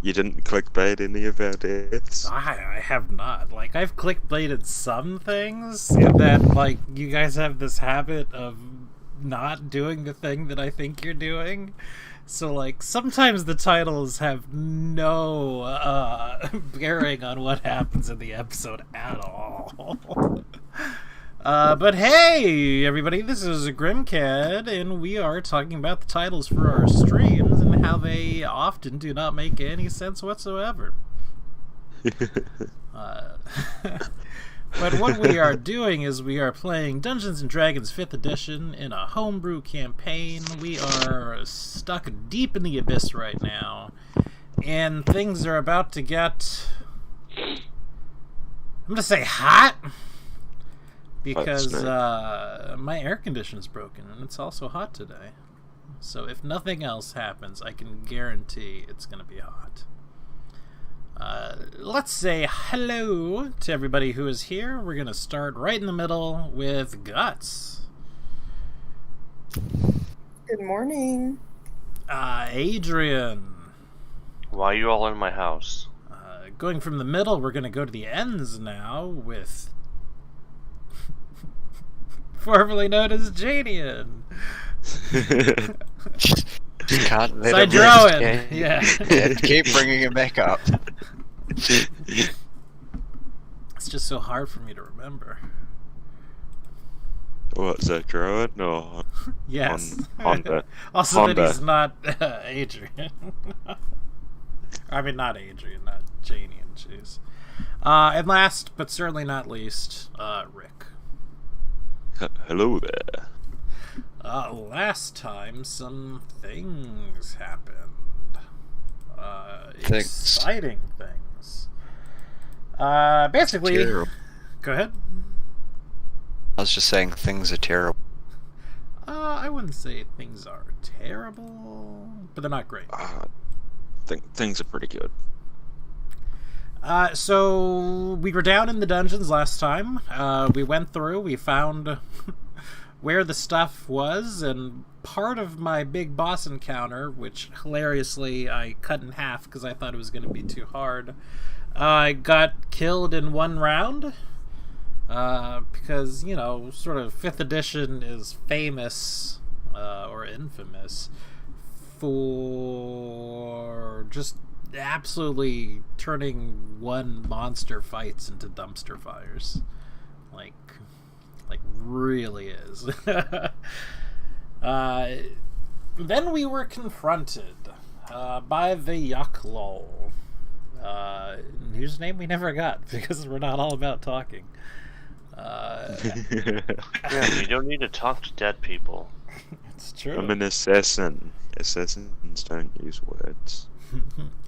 You didn't clickbait any of our deaths? I have not. Like, I've clickbaited some things, and then, like, you guys have this habit of not doing the thing that I think you're doing. So, like, sometimes the titles have no bearing on what happens in the episode at all. But hey, everybody, this is Grimcad, and we are talking about the titles for our streams and how they often do not make any sense whatsoever. But what we are doing is we are playing Dungeons & Dragons 5th Edition in a homebrew campaign. We are stuck deep in the abyss right now, and things are about to get... I'm going to say hot! Because my air conditioner's broken, and it's also hot today. So if nothing else happens, I can guarantee it's going to be hot. Let's say hello to everybody who is here. We're going to start right in the middle with Guts. Good morning. Adrian. Why are you all in my house? Going from the middle, we're going to go to the ends now with... formerly known as Jadian. Can't let Side him drawing. Yeah. Keep bringing it back up. It's just so hard for me to remember. What's that, Druid? No. Yes. Honda. Also Honda. that he's not Adrian. I mean, not Adrian, not Janian, jeez. And last, but certainly not least, Rick. Hello there. Last time, some things happened. Exciting things. Basically... Terrible. Go ahead. I was just saying things are terrible. I wouldn't say things are terrible, but they're not great. Things are pretty good. So we were down in the dungeons last time. We went through, we found where the stuff was, and part of my big boss encounter, which hilariously I cut in half because I thought it was going to be too hard, I got killed in one round. Because, you know, sort of 5th edition is famous, or infamous, for just absolutely turning one monster fights into dumpster fires. Like really is. Then we were confronted by the Yuklol, whose name we never got because we're not all about talking. Yeah, you don't need to talk to dead people. It's true. I'm an assassin. Assassins don't use words.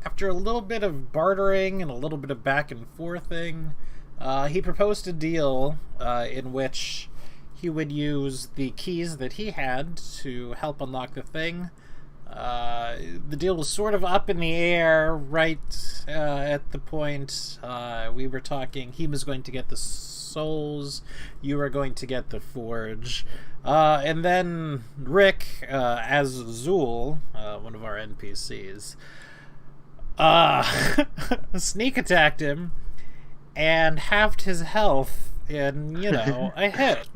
After a little bit of bartering and a little bit of back and forthing, he proposed a deal in which he would use the keys that he had to help unlock the thing. The deal was sort of up in the air right at the point we were talking. He was going to get the souls, you were going to get the forge. And then Rick, as Zool, one of our NPCs, sneak attacked him and halved his health in, you know, a hit.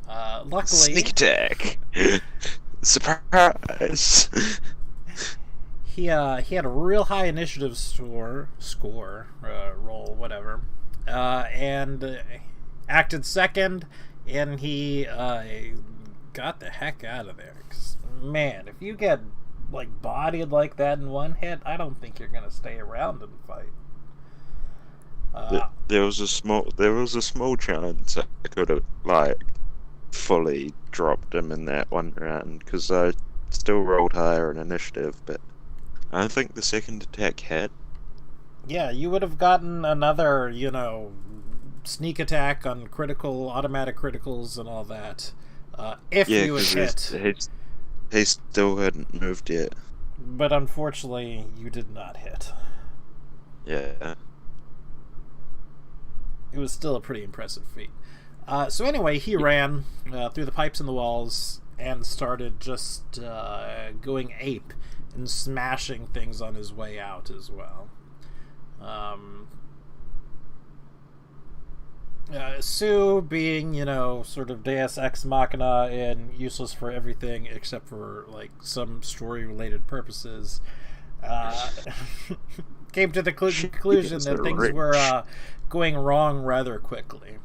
Luckily... Sneak attack! Surprise! He had a real high initiative roll, whatever, and acted second, and he got the heck out of there. 'Cause, man, if you get like bodied like that in one hit, I don't think you're gonna stay around and fight. There was a small chance I could have like fully dropped him in that one round because I still rolled higher in initiative, but I don't think the second attack hit. Yeah, you would have gotten another, you know, sneak attack on critical, automatic criticals and all that. If you had hit. He still hadn't moved yet. But unfortunately, you did not hit. Yeah. It was still a pretty impressive feat. So anyway, he ran through the pipes in the walls and started just going ape and smashing things on his way out as well. Sue being, sort of Deus Ex Machina and useless for everything except for, like, some story-related purposes, came to the conclusion that things were going wrong rather quickly.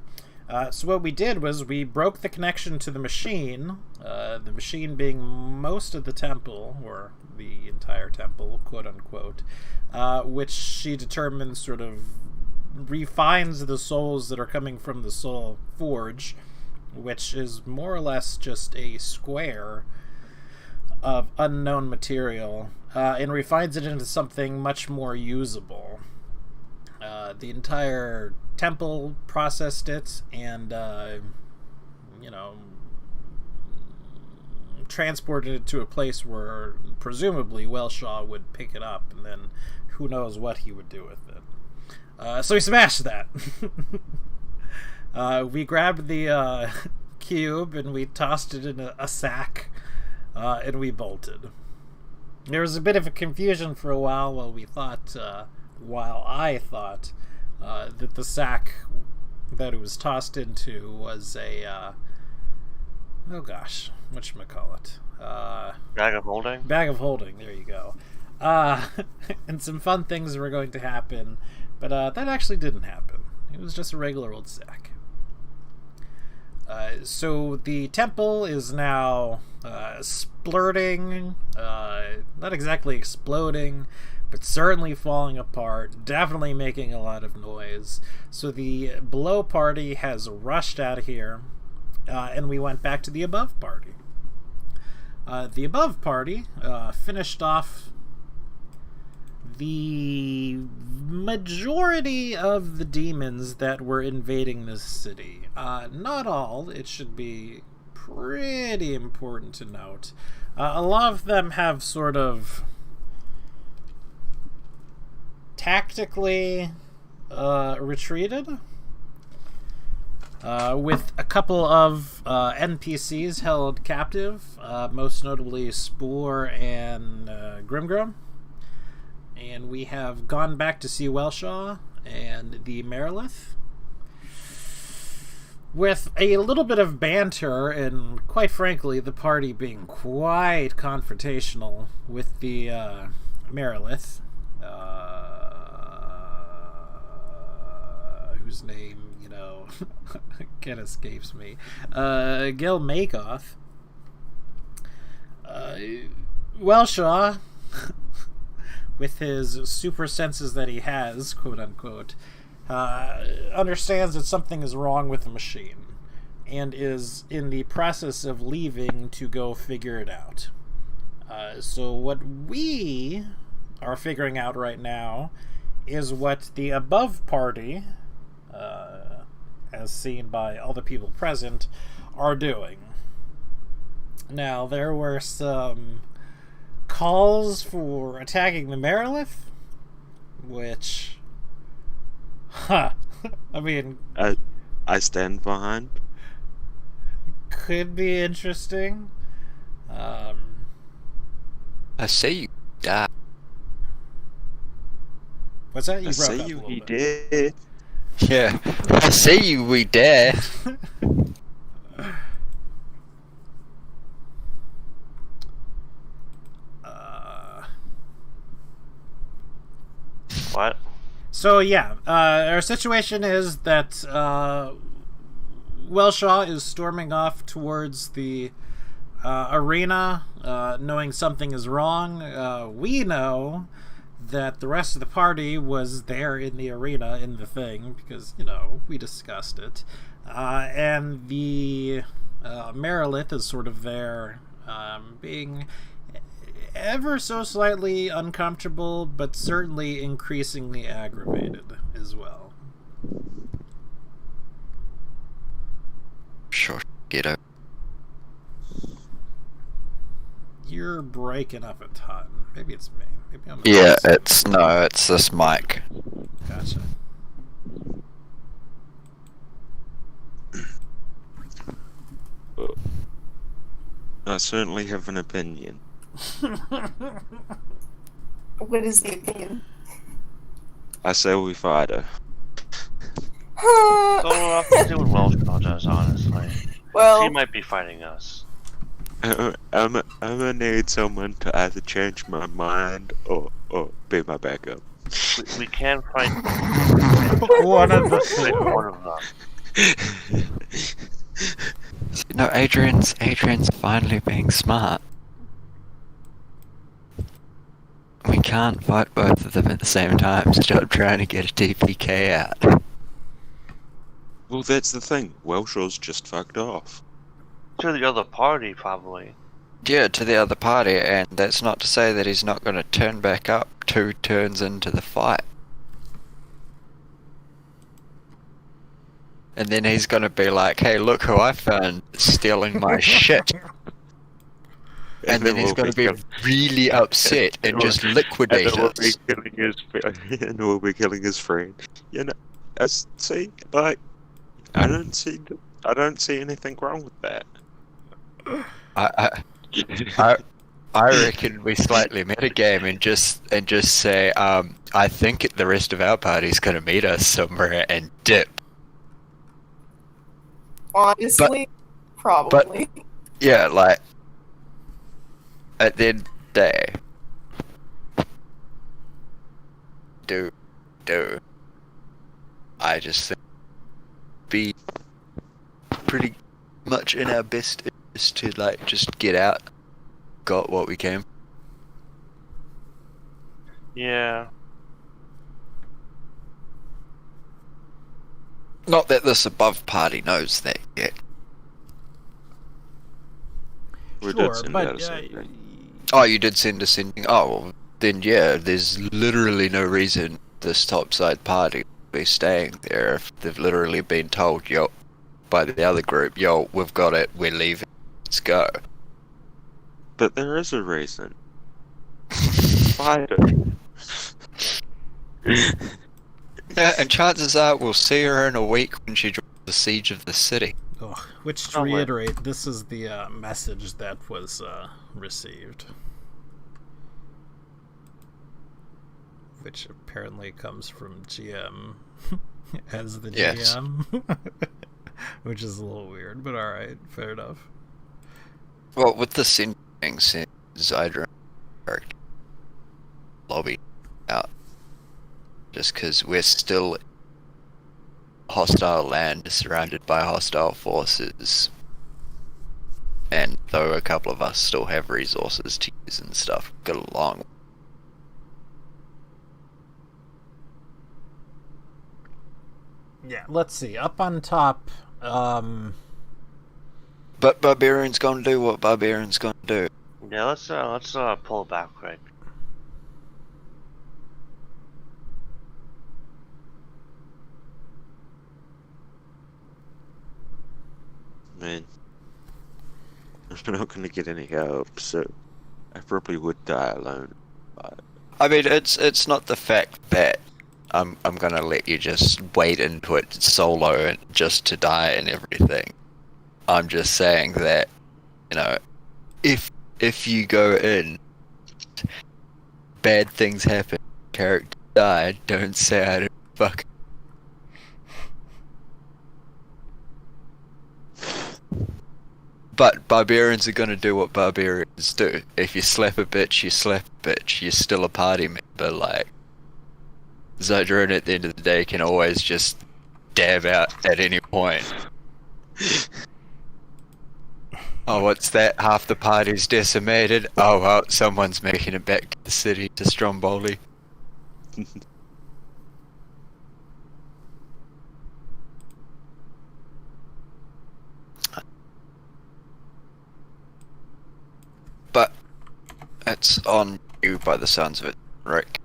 So what we did was we broke the connection to the machine being most of the temple, or the entire temple, quote-unquote, which she determined sort of refines the souls that are coming from the Soul Forge, which is more or less just a square of unknown material, and refines it into something much more usable. The entire temple processed it and, transported it to a place where presumably Wellshaw would pick it up, and then who knows what he would do with it. So we smashed that. We grabbed the cube and we tossed it in a sack, and we bolted. There was a bit of a confusion for a while while I thought that the sack that it was tossed into was a whatchamacallit? Bag of holding? Bag of holding, there you go. And some fun things were going to happen, but that actually didn't happen. It was just a regular old sack. So the temple is now splurting, not exactly exploding, but certainly falling apart, definitely making a lot of noise. So the below party has rushed out of here, and we went back to the above party. The above party finished off the majority of the demons that were invading this city. Not all, it should be pretty important to note. A lot of them have sort of tactically retreated, with a couple of NPCs held captive, most notably Spoor and Grimgrim. And we have gone back to see Wellshaw and the Merilith, with a little bit of banter and, quite frankly, the party being quite confrontational with the Merilith, whose name, again escapes me, Gil Makoff. Wellshaw, with his super senses that he has, quote-unquote, understands that something is wrong with the machine and is in the process of leaving to go figure it out. So what we are figuring out right now is what the above party, as seen by all the people present, are doing. Now, there were some calls for attacking the Merilith, which, I mean, I stand behind. Could be interesting. I say you die. What's that? You I broke say up a you little he bit. did. Yeah, I say you we dare. What? So yeah, our situation is that Wellshaw is storming off towards the arena, knowing something is wrong. We know that the rest of the party was there in the arena, in the thing, because, we discussed it. And the Merilith is sort of there, being ever so slightly uncomfortable, but certainly increasingly aggravated as well. Sure, get out. You're breaking up a ton. Maybe it's me. Maybe I'm Yeah, it's this mic. Gotcha. I certainly have an opinion. What is the opinion? I say we fight her. So nothing to do with Welsh Projects, honestly. She Well, might be fighting us. I'm gonna need someone to either change my mind or be my backup. We can fight One of the one of them. No, Adrian's finally being smart. We can't fight both of them at the same time. Stop trying to get a TPK out. Well, that's the thing. Welshaw's just fucked off. To the other party, probably. Yeah, to the other party, and that's not to say that he's not going to turn back up 2 turns into the fight. And then he's going to be like, hey, look who I found stealing my shit. And then he's going to be really upset and just liquidate and we'll us. be killing his and we'll be killing his friend. You know, see, like, I don't see anything wrong with that. I reckon we slightly metagame and just say, I think the rest of our party's gonna meet us somewhere and dip. honestly, probably. Yeah, like at the end of the day, do I just think be pretty much in our best interest to like just get out, got what we came. Yeah. Not that this above party knows that yet. We did Sure, send but out a statement. Oh, you did send us in. Oh, well, then yeah, there's literally no reason this topside party will be staying there if they've literally been told, yo, by the other group, yo, we've got it, we're leaving, let's go. But there is a reason. Fight it. Yeah, and chances are we'll see her in a week when she joins the siege of the city. Ugh, which, to Oh, wait. reiterate, this is the message that was received. Which apparently comes from GM as the Yes. GM. Which is a little weird, but alright, fair enough. Well, with the sin thing, since Zydra lobby out, just because we're still hostile land, surrounded by hostile forces, and though a couple of us still have resources to use and stuff, get along. Yeah, let's see. Up on top, But Barbarian's gonna do what Barbarian's gonna do. Yeah, let's pull back quick. Man, I'm not gonna get any help, so I probably would die alone. But I mean, it's not the fact that I'm gonna let you just wade into it solo and just to die and everything. I'm just saying that, you know, if you go in, bad things happen, character died, don't say I didn't fuck. But barbarians are gonna do what barbarians do. If you slap a bitch, you slap a bitch. You're still a party member. Like Zydrone at the end of the day can always just dab out at any point. Oh, what's that? Half the party's decimated. Oh well, someone's making it back to the city to Stromboli. But it's on you by the sounds of it, Rick.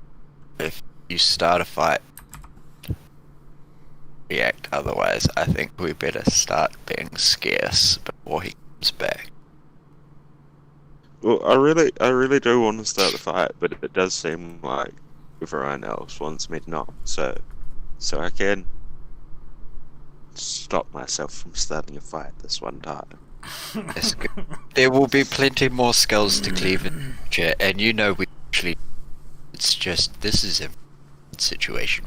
If you start a fight, react. Otherwise, I think we better start being scarce before he comes back. well, I really do want to start the fight, but it does seem like everyone else wants me not. So I can stop myself from starting a fight this one time. That's good. There will be plenty more skulls to cleave in the future, and you know we actually. It's just this is a situation.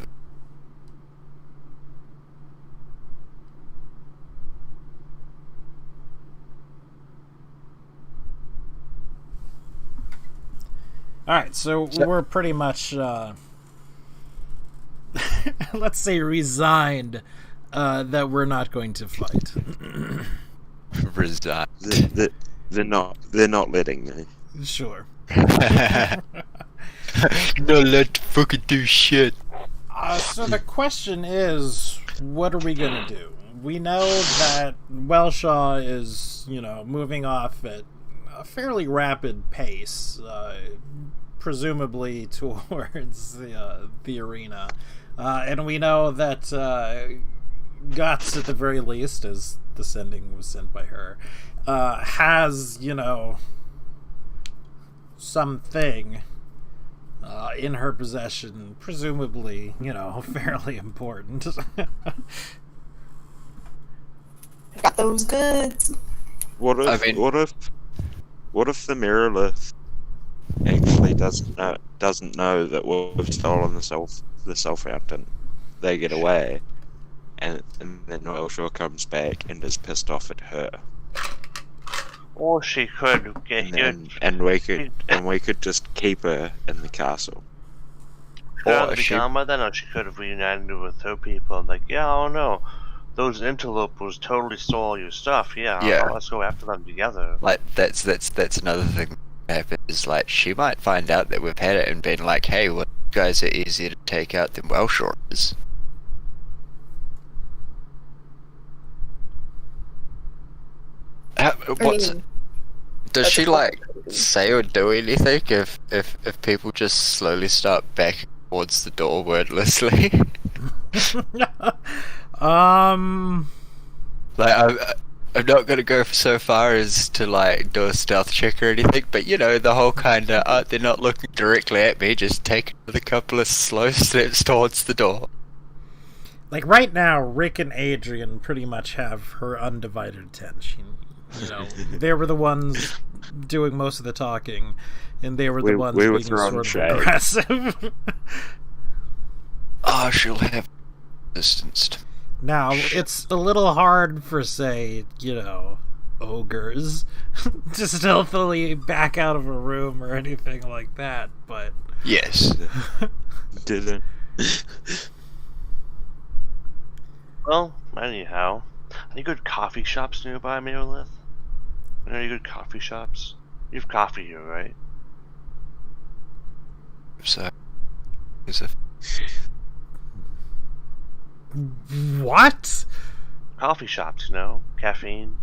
Alright, so we're pretty much, let's say resigned, that we're not going to fight. Resigned. They're not letting me. Sure. No, let fucking do shit. So the question is, what are we gonna do? We know that Welshaw is, moving off at a fairly rapid pace, presumably towards the arena, and we know that Guts, at the very least, as the sending was sent by her, has something in her possession, presumably fairly important. Got those goods. What if I mean- what if the Mirrorlith actually doesn't know that we've stolen the Soul Fountain? They get away, and then Welshaw comes back and is pissed off at her. Or she could get here. And we could just keep her in the castle. Could Or have she- begun by then, or she could have reunited with her people. And like, yeah, I don't know. Those interlopers totally stole all your stuff. Yeah, Yeah. let's go after them together. Like that's another thing that happens. Is like she might find out that we've had it and been like, hey, well, you guys are easier to take out than Welshaw is. What's I mean, does that's she a like possibility. say or do anything if people just slowly start backing towards the door wordlessly? Like I'm not gonna go so far as to like do a stealth check or anything, but the whole kind of they're not looking directly at me, just taking a couple of slow steps towards the door. Like right now, Rick and Adrian pretty much have her undivided attention. They were the ones doing most of the talking, and they were the ones we were being throwing sort of shade. aggressive. Oh, she'll have distanced. Now, it's a little hard for, say, ogres to stealthily back out of a room or anything like that, but... Yes. Didn't. Well, anyhow, any good coffee shops nearby, Mirrorlith? Any good coffee shops? You have coffee here, right? So, is it? What? Coffee shops, caffeine.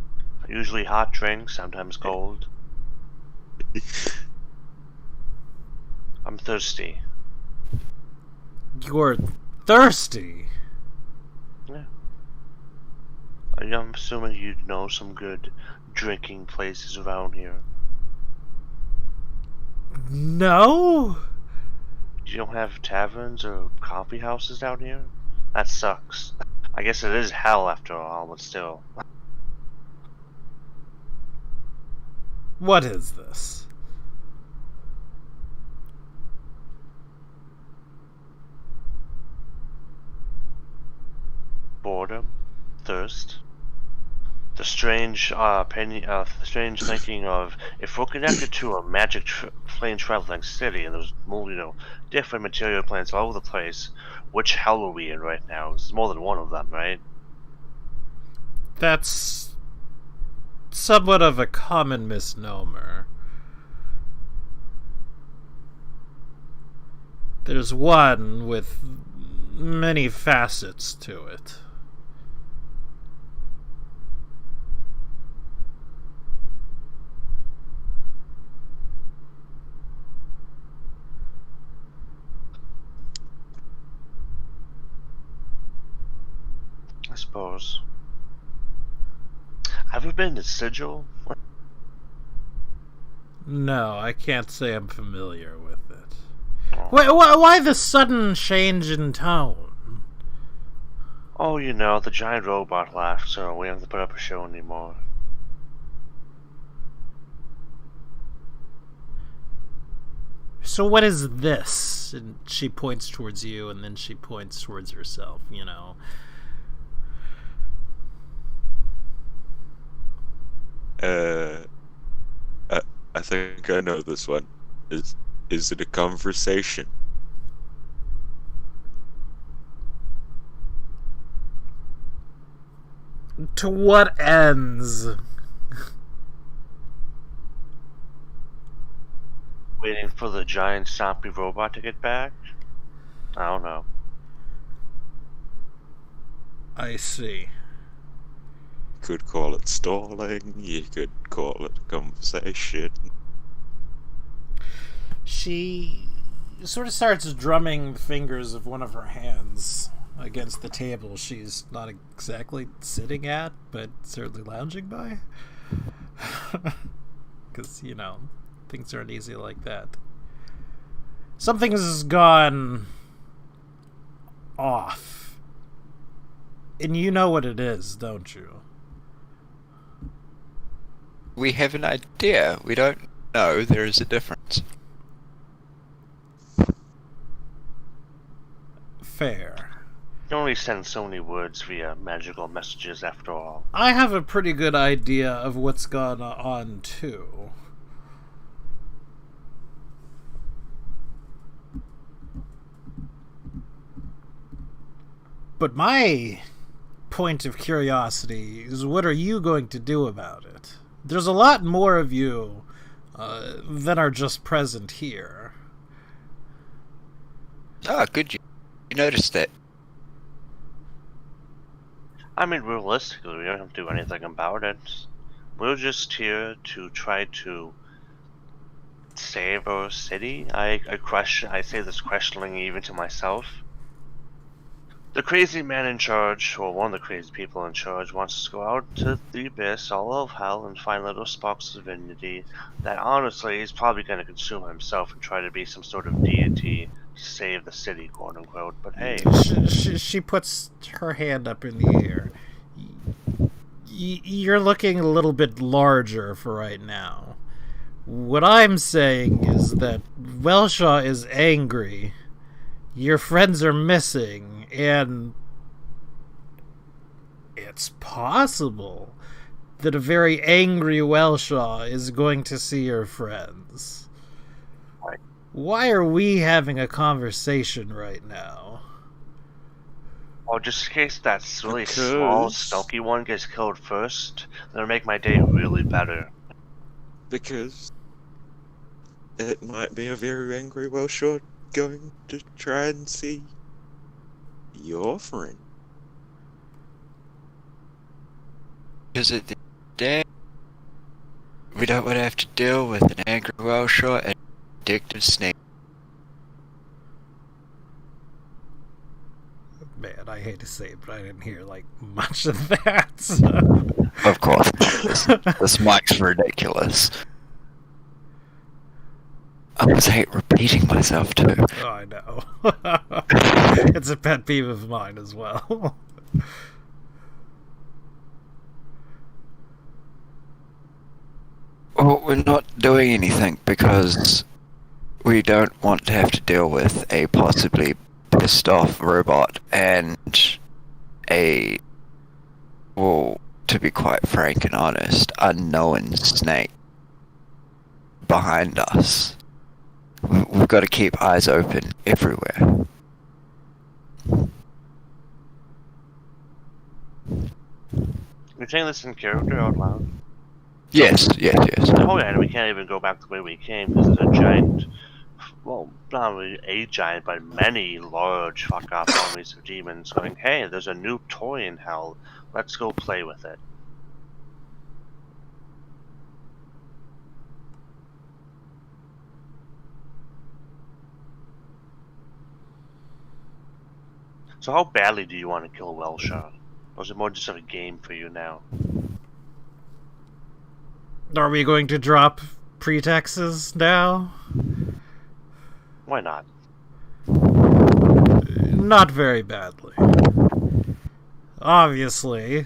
Usually hot drinks, sometimes cold. I'm thirsty. You're thirsty. I'm assuming you'd know some good drinking places around here. No? You don't have taverns or coffee houses down here? That sucks. I guess it is hell after all, but still. What is this? Boredom, thirst, the strange strange thinking of if we're connected to a magic plane traveling city and there's more, different material planes all over the place. Which hell are we in right now? There's more than one of them, right? That's somewhat of a common misnomer. There's one with many facets to it. I suppose. Have you been to Sigil? No, I can't say I'm familiar with it. Oh. Why the sudden change in tone? Oh, the giant robot left, so we don't have to put up a show anymore. So what is this? And she points towards you, and then she points towards herself, you know. I think I know this one. Is it a conversation? To what ends? Waiting for the giant zombie robot to get back? I don't know. I see. Could call it stalling, you could call it a conversation. She sort of starts drumming the fingers of one of her hands against the table she's not exactly sitting at, but certainly lounging by. Because, you know, things aren't easy like that. Something's gone off. And you know what it is, don't you? We have an idea. We don't know there is a difference. Fair. You only send so many words via magical messages after all. I have a pretty good idea of what's gone on, too. But my point of curiosity is, what are you going to do about it? There's a lot more of you than are just present here. Ah, good. You noticed that. I mean, realistically, we don't have to do anything about it. We're just here to try to save our city. I say this questioning even to myself. The crazy man in charge, or one of the crazy people in charge, wants us to go out to the abyss, all of hell, and find little sparks of divinity that honestly he's probably going to consume himself and try to be some sort of deity to save the city, quote unquote. But hey. She puts her hand up in the air. You're looking a little bit larger for right now. What I'm saying is that Welshaw is angry. Your friends are missing, and it's possible that a very angry Welshaw is going to see your friends. Why are we having a conversation right now? Well, just in case that really small, stealthy one gets killed first, that'll make my day really better. Because it might be a very angry Welshaw going to try and see your friend. Because at the day, we don't want to have to deal with an angry Welshaw and an addictive snake. Man, I hate to say it, but I didn't hear, like, much of that. So. Of course. This mic's ridiculous. I almost hate repeating myself, too. Oh, I know. It's a pet peeve of mine as well. Well, we're not doing anything because we don't want to have to deal with a possibly pissed off robot and a, well, to be quite frank and honest, unknown snake behind us. We've got to keep eyes open everywhere. You're saying this in character out loud? Yes. Oh yeah, and we can't even go back the way we came because there's a giant, well, not really a giant, but many large fuck-off armies of demons going, hey, there's a new toy in hell, let's go play with it. So how badly do you want to kill Welshaw? Or is it more just of a game for you now? Are we going to drop pretexts now? Why not? Not very badly. Obviously,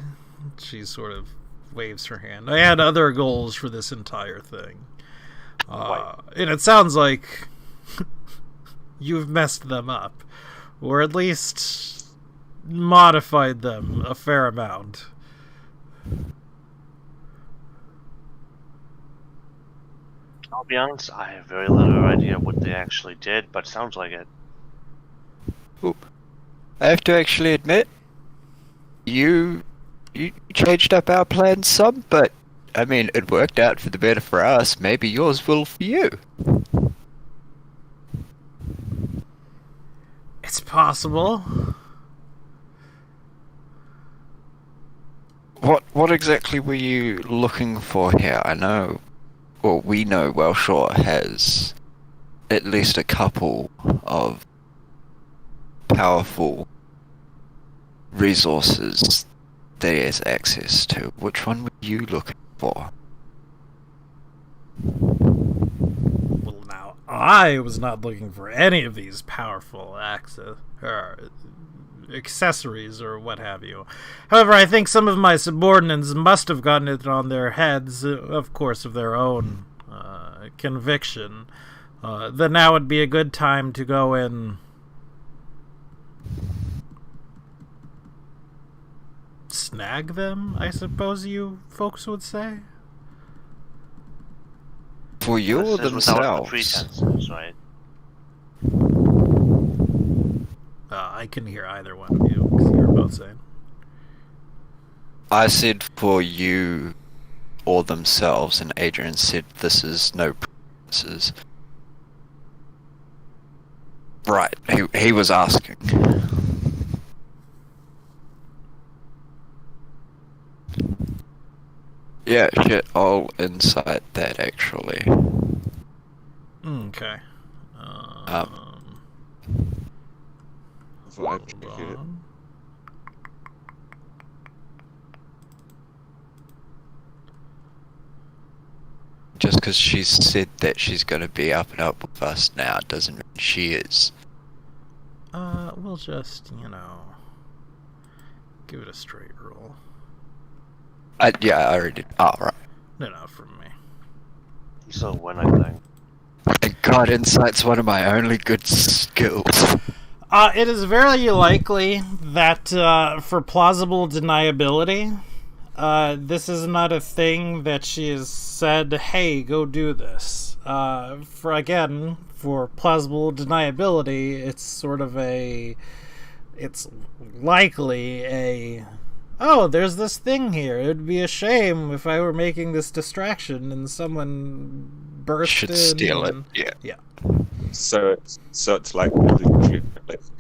she sort of waves her hand. I had other goals for this entire thing. And it sounds like you've messed them up. Or at least modified them a fair amount. I'll be honest, I have very little idea what they actually did, but sounds like it. Oop. I have to actually admit, you changed up our plans some, but I mean, it worked out for the better for us. Maybe yours will for you. It's possible. What exactly were you looking for here? I know, well, we know Wellshore has at least a couple of powerful resources that he has access to. Which one were you looking for? Well, now, I was not looking for any of these powerful accessories or what have you. However, I think some of my subordinates must have gotten it on their heads, of course, of their own conviction, that now would be a good time to go and snag them, I suppose you folks would say. For you or This is without the themselves? pretenses, right? I couldn't hear either one of you, because you were both saying. I said for you or themselves, and Adrian said this is no pretenses. Right, he was asking. Yeah, shit, I'll insight that actually. Okay. Vibe Hold check it. on. Just because she's said that she's gonna be up and up with us now doesn't mean she is. We'll just, give it a straight roll. Yeah, I already did. Oh, right. No, from me. You still win, I think. And God, insight's one of my only good skills. It is very likely that, for plausible deniability, this is not a thing that she has said, hey, go do this. For plausible deniability, it's sort of it's likely oh, there's this thing here. It would be a shame if I were making this distraction and someone burst Should in. steal it. and- Yeah. So it's like the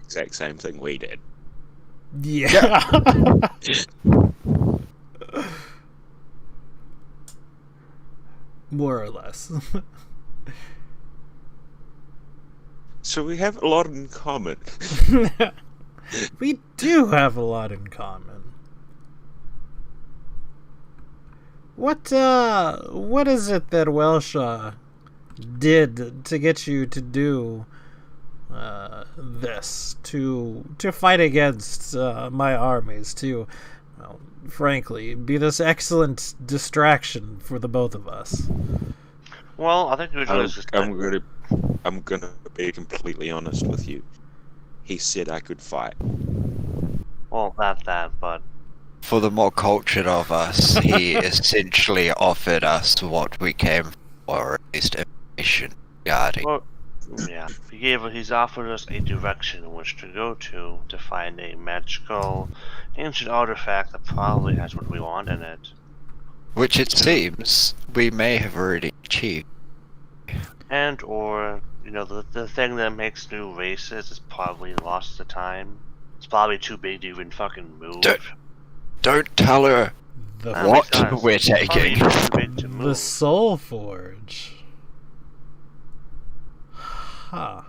exact same thing we did. Yeah. More or less. So we have a lot in common. We do have a lot in common. What is it that Welshaw did to get you to do this, to fight against my armies, to, well, frankly, be this excellent distraction for the both of us? Well, I think usually it's just I'm gonna be completely honest with you. He said I could fight. well, not that, but For the more cultured of us, he essentially offered us what we came for, or at least information regarding. well, yeah, he's offered us a direction in which to go to find a magical ancient artifact that probably has what we want in it. Which it seems we may have already achieved. And or, the thing that makes new races is probably lost to time. It's probably too big to even fucking move. Don't tell her The That what makes sense. we're It's probably taking. even too big to The move. Soul Forge. Huh.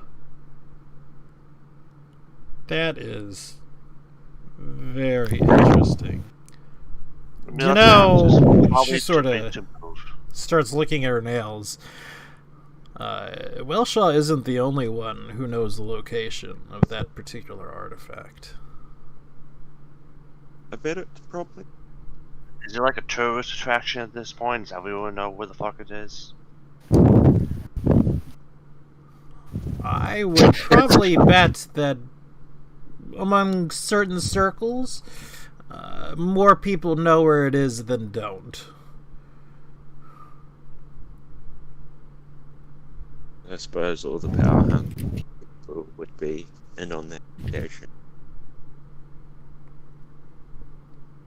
That is very interesting. Nothing else, it's probably she too sort big of to move. starts looking at her nails. Welshaw isn't the only one who knows the location of that particular artifact. I bet it's probably. Is it like a tourist attraction at this point? Does everyone know where the fuck it is? I would probably bet that among certain circles, more people know where it is than don't. I suppose all the power hungry people would be in on that occasion.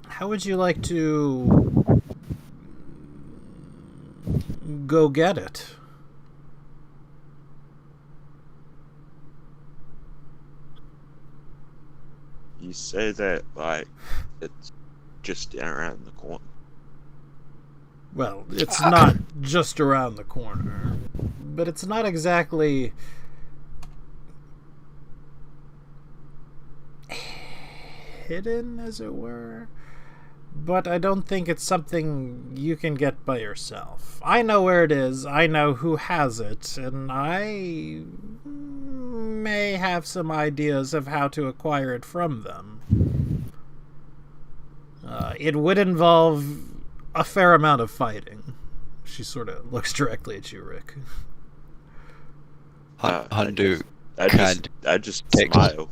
How would you like to go get it? You say that like it's just down around the corner. Well, it's not just around the corner, but it's not exactly hidden, as it were. But I don't think it's something you can get by yourself. I know where it is, I know who has it, and I may have some ideas of how to acquire it from them. It would involve a fair amount of fighting. She sort of looks directly at you, Rick. Hundu I just takes- smile.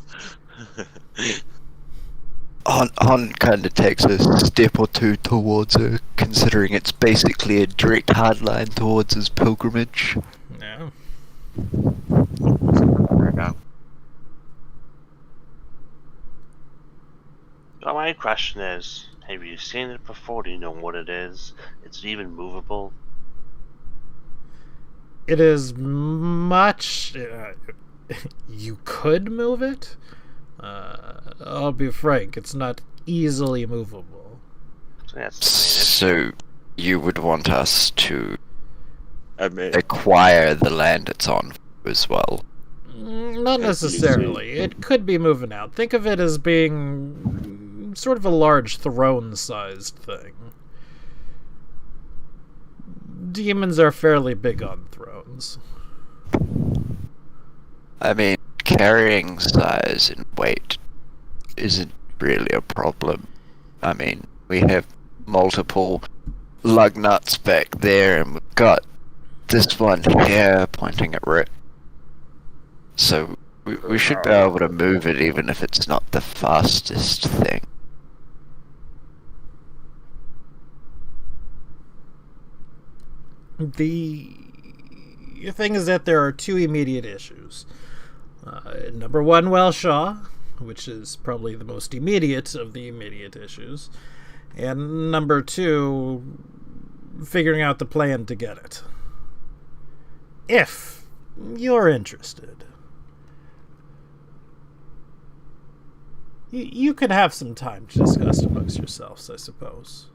Han kind of takes a step or two towards her, considering it's basically a direct hard line towards his pilgrimage. No. So my question is, have you seen it before? Do you know what it is? It's even movable? It is much. You could move it. I'll be frank, it's not easily movable. So that's So you would want us to I mean, acquire the land it's on as well. Not necessarily. It could be moving out. Think of it as being sort of a large throne-sized thing. Demons are fairly big on thrones. I mean, carrying size and weight isn't really a problem. I mean, we have multiple lug nuts back there, and we've got this one here pointing at Rick. So we should be able to move it even if it's not the fastest thing. The thing is that there are two immediate issues. Number one, Welshaw, which is probably the most immediate of the immediate issues. And number two, figuring out the plan to get it. If you're interested. You could have some time to discuss amongst yourselves, I suppose.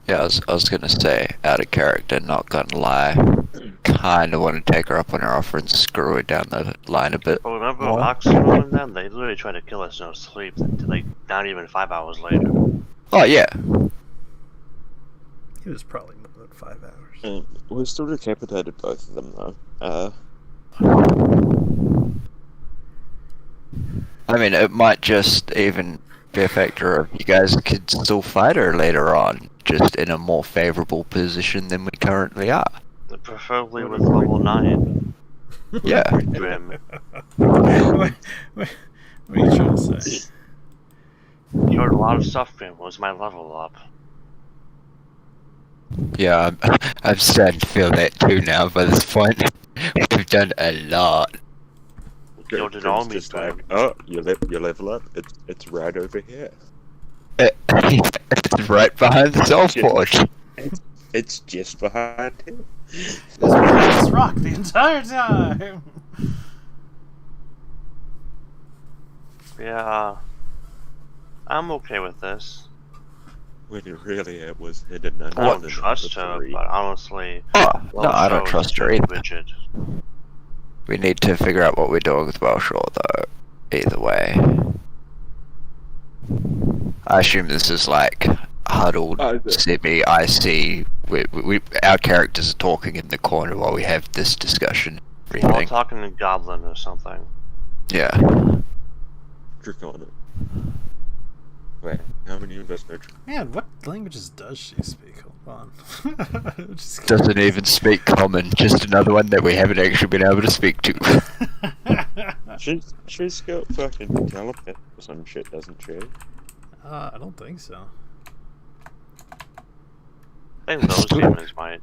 Yeah, I was gonna say, out of character, not gonna lie. Kinda wanna take her up on her offer and screw her down the line a bit. Well, remember more. Oxymoron and them? They literally tried to kill us in our sleep, like, not even 5 hours later. Oh yeah. It was probably more than 5 hours. we still decapitated both of them though. I mean, it might just even be a factor of you guys could still fight her later on, just in a more favorable position than we currently are. Preferably with level 9. Yeah. Grim. what are you trying to say? You heard a lot of stuff, Grim. What was my level up? Yeah, I'm starting to feel that too now by this point. We've done a lot. Yo, did all me just Grim. like, oh, you level up. It's right over here. It's right behind the Soulforge. It's just behind him. This man just rocked the entire time. Yeah. I'm okay with this. When really it was hidden under I don't the trust number her, three. but honestly... Oh, no, I don't Welshaw is trust her very either. rigid. We need to figure out what we're doing with Welshaw, though. Either way. I assume this is like huddled, semi-IC. Our characters are talking in the corner while we have this discussion. We're all Everything. talking in Goblin or something. Yeah. Draconic. Wait, how many of us know Draconic? Man, what languages does she speak? Hold on. Just Doesn't even speak common. Just another one that we haven't actually been able to speak to. She's got fucking telepathy or some shit, doesn't she? I don't think so. I think those demons might.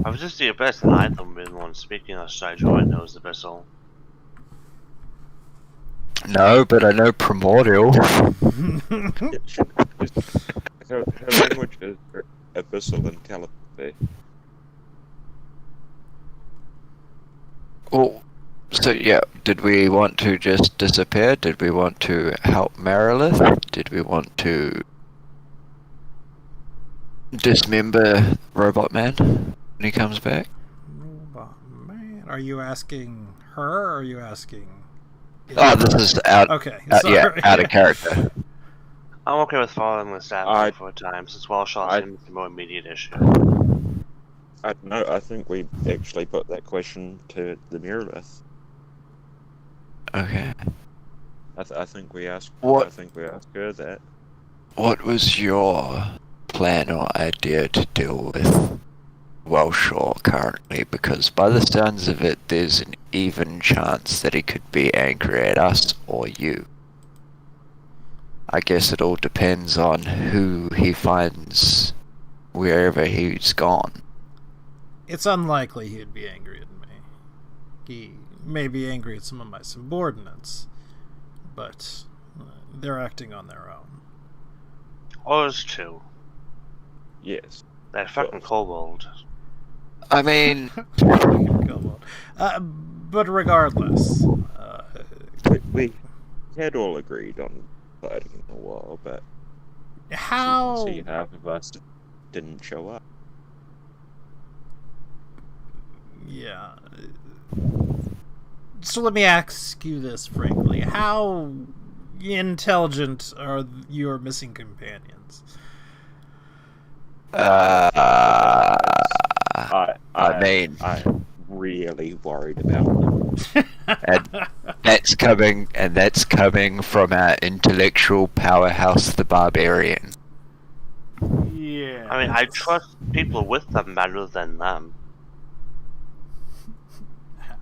I was just the best than either been the one speaking outside Joy knows the vessel. No, but I know primordial. Her language is abyssal and telepathy. Well, so yeah, did we want to just disappear? Did we want to help Marilith? Did we want to dismember Robot Man when he comes back? Robot Man. Are you asking her or are you asking... Oh, this is out. Okay, Yeah, sorry. out of character. I'm okay with following this I- out for a time, since Wellshot I- seems the more immediate issue. I don't know. I think we actually put that question to the Mirrorless. Okay. I think we asked. What- I think we asked her that. What was your plan or idea to deal with Wellshaw currently? Because by the sounds of it, there's an even chance that he could be angry at us or you. I guess it all depends on who he finds wherever he's gone. It's unlikely he'd be angry at me. He may be angry at some of my subordinates, but they're acting on their own. Ours too. Yes. That fucking kobold. I mean, But regardless, We had all agreed on fighting in a while, but how... see, half of us didn't show up. Yeah. So let me ask you this frankly. How intelligent are your missing companions? I mean, I'm really worried about them. and that's coming from our intellectual powerhouse, the Barbarian. Yeah. I mean, I trust people with them better than them.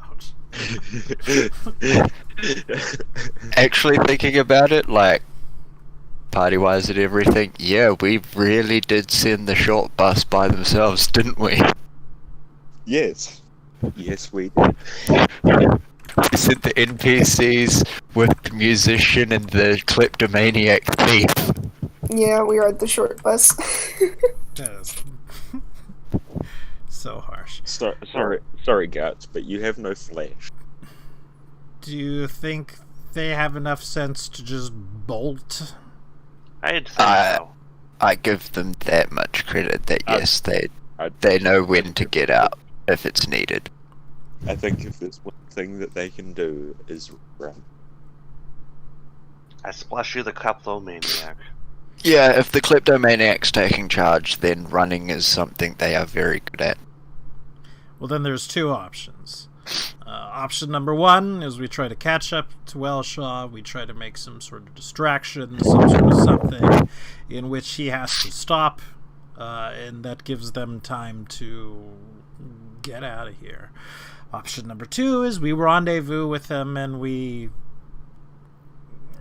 Ouch. Actually, thinking about it, like, party-wise and everything, yeah, we really did send the short bus by themselves, didn't we? Yes. Yes, we did. We sent the NPCs with the musician and the kleptomaniac thief. Yeah, we rode the short bus. That is so harsh. Sorry, Guts, but you have no flash. Do you think they have enough sense to just bolt? I'd think so. I give them that much credit that yes, I- they know when to get out if it's needed. I think if there's one thing that they can do is run. Especially the kleptomaniac. Yeah, if the kleptomaniac's taking charge, then running is something they are very good at. Well, then there's two options. Option number one is we try to catch up to Wellshaw. We try to make some sort of distraction, some sort of something in which he has to stop, and that gives them time to get out of here. Option number two is we rendezvous with him and we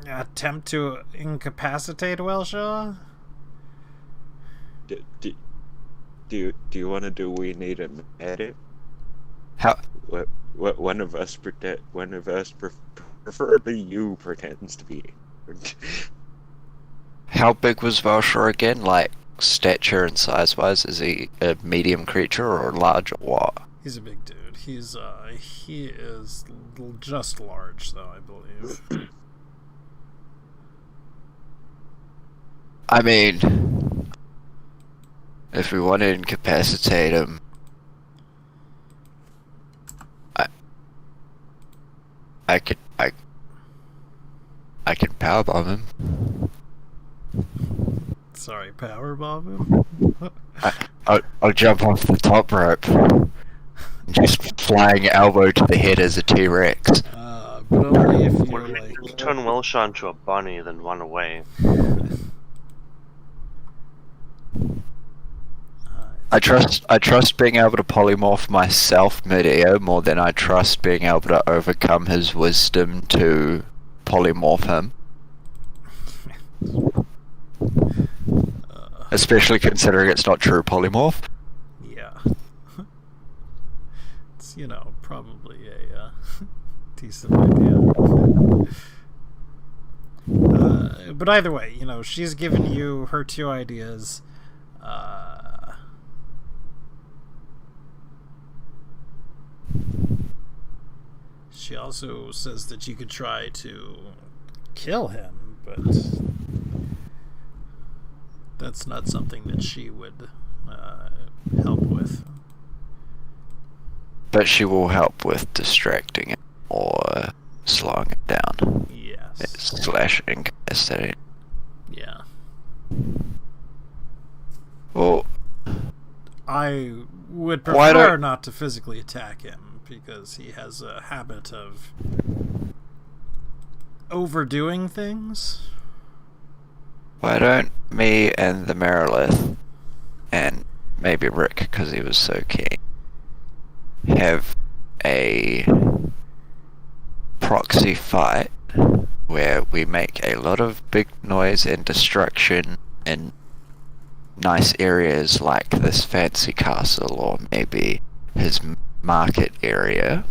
attempt to incapacitate Wellshaw. Do you want to do we need a medic? How? One of us preferably you, pretends to be. How big was Valshar again? Like, stature and size-wise? Is he a medium creature or large or what? He's a big dude. He is just large, though, I believe. I mean, if we want to incapacitate him, I could powerbomb him. Sorry, powerbomb him? I'll jump off the top rope. Just flying elbow to the head as a T-Rex. But only if What you're if you like... turn Wellshaw into a bunny, then run away? I trust being able to polymorph myself mid-air more than I trust being able to overcome his wisdom to polymorph him. Especially considering it's not true polymorph. Yeah. It's, probably a decent idea. But either way, she's given you her two ideas. She also says that you could try to kill him, but that's not something that she would help with. But she will help with distracting it or slowing it down. Yes. Slash incapacitating. Yeah. Well, I would Why prefer don't- not to physically attack him because he has a habit of overdoing things. why don't me and the Merilith, and maybe Rick because he was so keen, have a proxy fight where we make a lot of big noise and destruction in nice areas like this fancy castle or maybe his market area.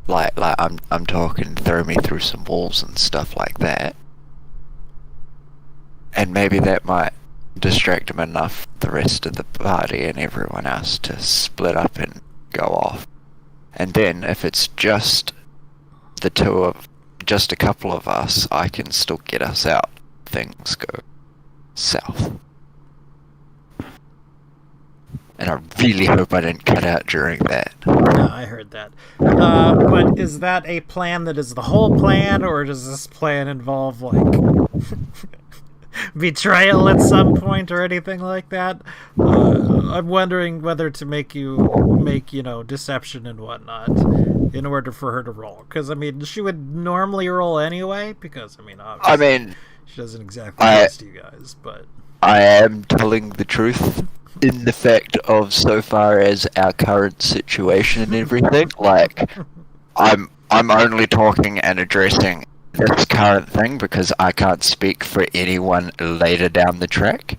Like I'm talking throw me through some walls and stuff like that. And maybe that might distract him enough the rest of the party and everyone else to split up and go off. And then if it's just just a couple of us, I can still get us out. Things go south. And I really hope I didn't cut out during that. No, I heard that. But is that a plan that is the whole plan, or does this plan involve, betrayal at some point or anything like that? I'm wondering whether to make deception and whatnot in order for her to roll. Because, she would normally roll anyway, because, obviously she doesn't exactly trust you guys, but... I am telling the truth in the fact of so far as our current situation and everything. I'm only talking and addressing this current thing because I can't speak for anyone later down the track.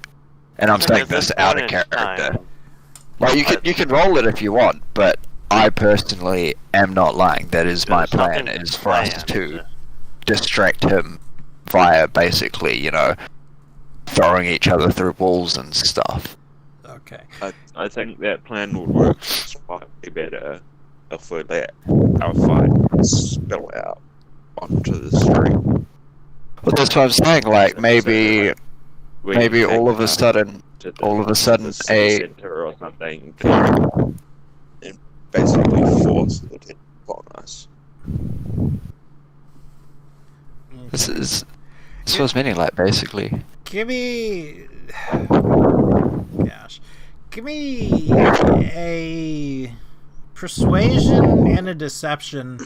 And I'm saying this out of character. You can roll it if you want, but I personally am not lying. That is my plan, is for us to distract him via basically, throwing each other through walls and stuff. Okay. I think that plan would work slightly better if we let our fight spill out onto the street. Well, that's what I'm saying. Maybe all of a sudden, the city center or something, and basically force the attention upon us. This is what I was meaning. Basically. Give me a persuasion and a deception.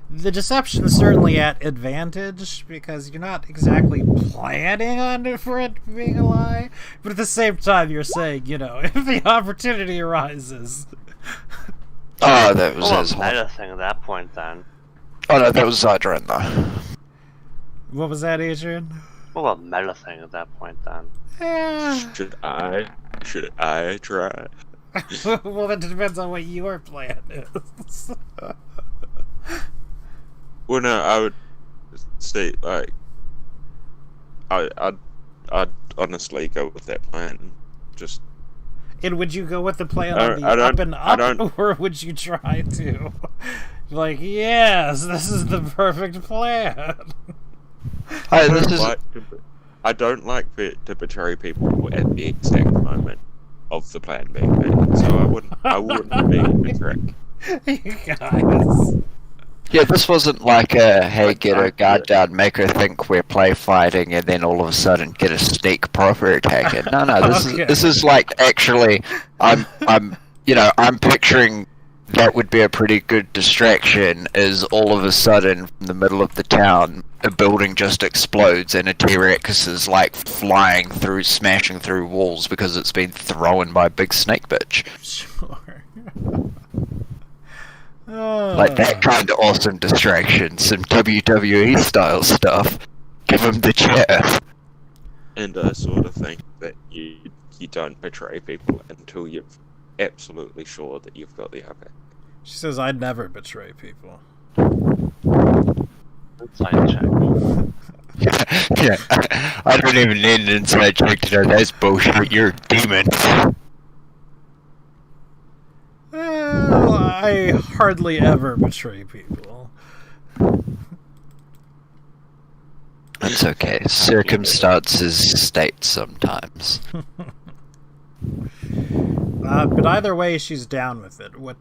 The deception's certainly at advantage because you're not exactly planning on it for it being a lie, but at the same time you're saying, if the opportunity arises. Oh, that was his meta thing at that point then. Oh no, that was Zydran though. What was that, Adrian? Well, a meta thing at that point then. Yeah. Should I try? Well, that depends on what your plan is. Well, no, I would say I'd honestly go with that plan. Just. And would you go with the plan on the up and up, or would you try to, yes, this is the perfect plan? I don't like to betray people at the exact moment of the plan being made, so I wouldn't be betrayed. You guys. Yeah, this wasn't hey, get her guard down, make her think we're play fighting, and then all of a sudden get a sneak proper attack it. No, this is actually, I'm picturing that would be a pretty good distraction, is all of a sudden, from the middle of the town, a building just explodes and a T-Rex is, like, flying through, smashing through walls because it's been thrown by a big snake bitch. Sure. Like that kind of awesome distraction, some WWE style stuff. Give him the chair. And I sort of think that you don't betray people until you're absolutely sure that you've got the upper. She says, "I'd never betray people." Inside check. Yeah, I don't even need an inside check to know that's bullshit. You're a demon. Well, I hardly ever betray people. That's okay. Circumstances state sometimes. But either way, she's down with it. What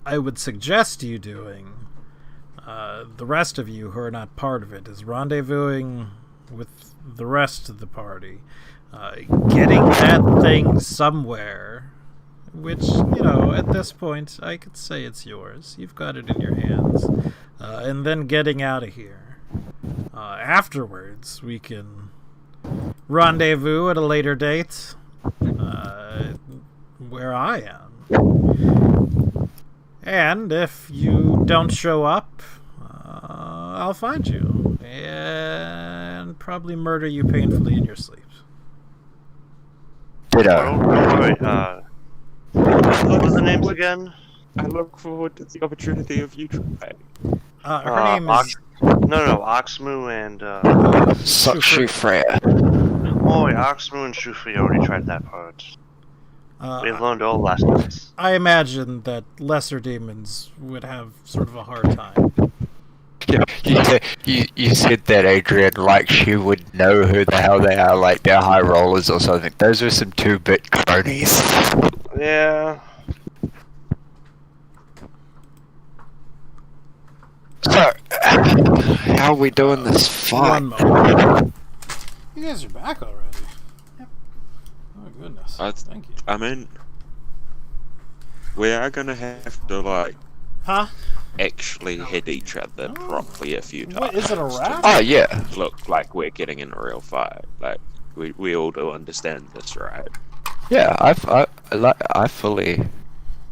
I would suggest you doing, the rest of you who are not part of it, is rendezvousing with the rest of the party. Getting that thing somewhere, which, at this point, I could say it's yours. You've got it in your hands. And then getting out of here. Afterwards, we can rendezvous at a later date where I am. And if you don't show up, I'll find you and probably murder you painfully in your sleep. Ditto. Wait, what were the names again? I look forward to the opportunity of you trying. Her name is... No, Oxmoo and, Sukshu Freya. Oh, wait, Oxmoo and Shufi already tried that part. We learned all lessons. I imagine that lesser demons would have sort of a hard time. Yeah, you said that, Adrian, like she would know who the hell they are, like they're high rollers or something. Those are some 2-bit cronies. Yeah. So, how are we doing this fight? One moment. You guys are back already. Yep. Oh, goodness. Thank you. I mean, we are gonna have to, like, Huh? actually hit each other properly a few times. What, is it a wrap? Oh, yeah. Look like we're getting in a real fight. Like, we all do understand this, right? Yeah, I fully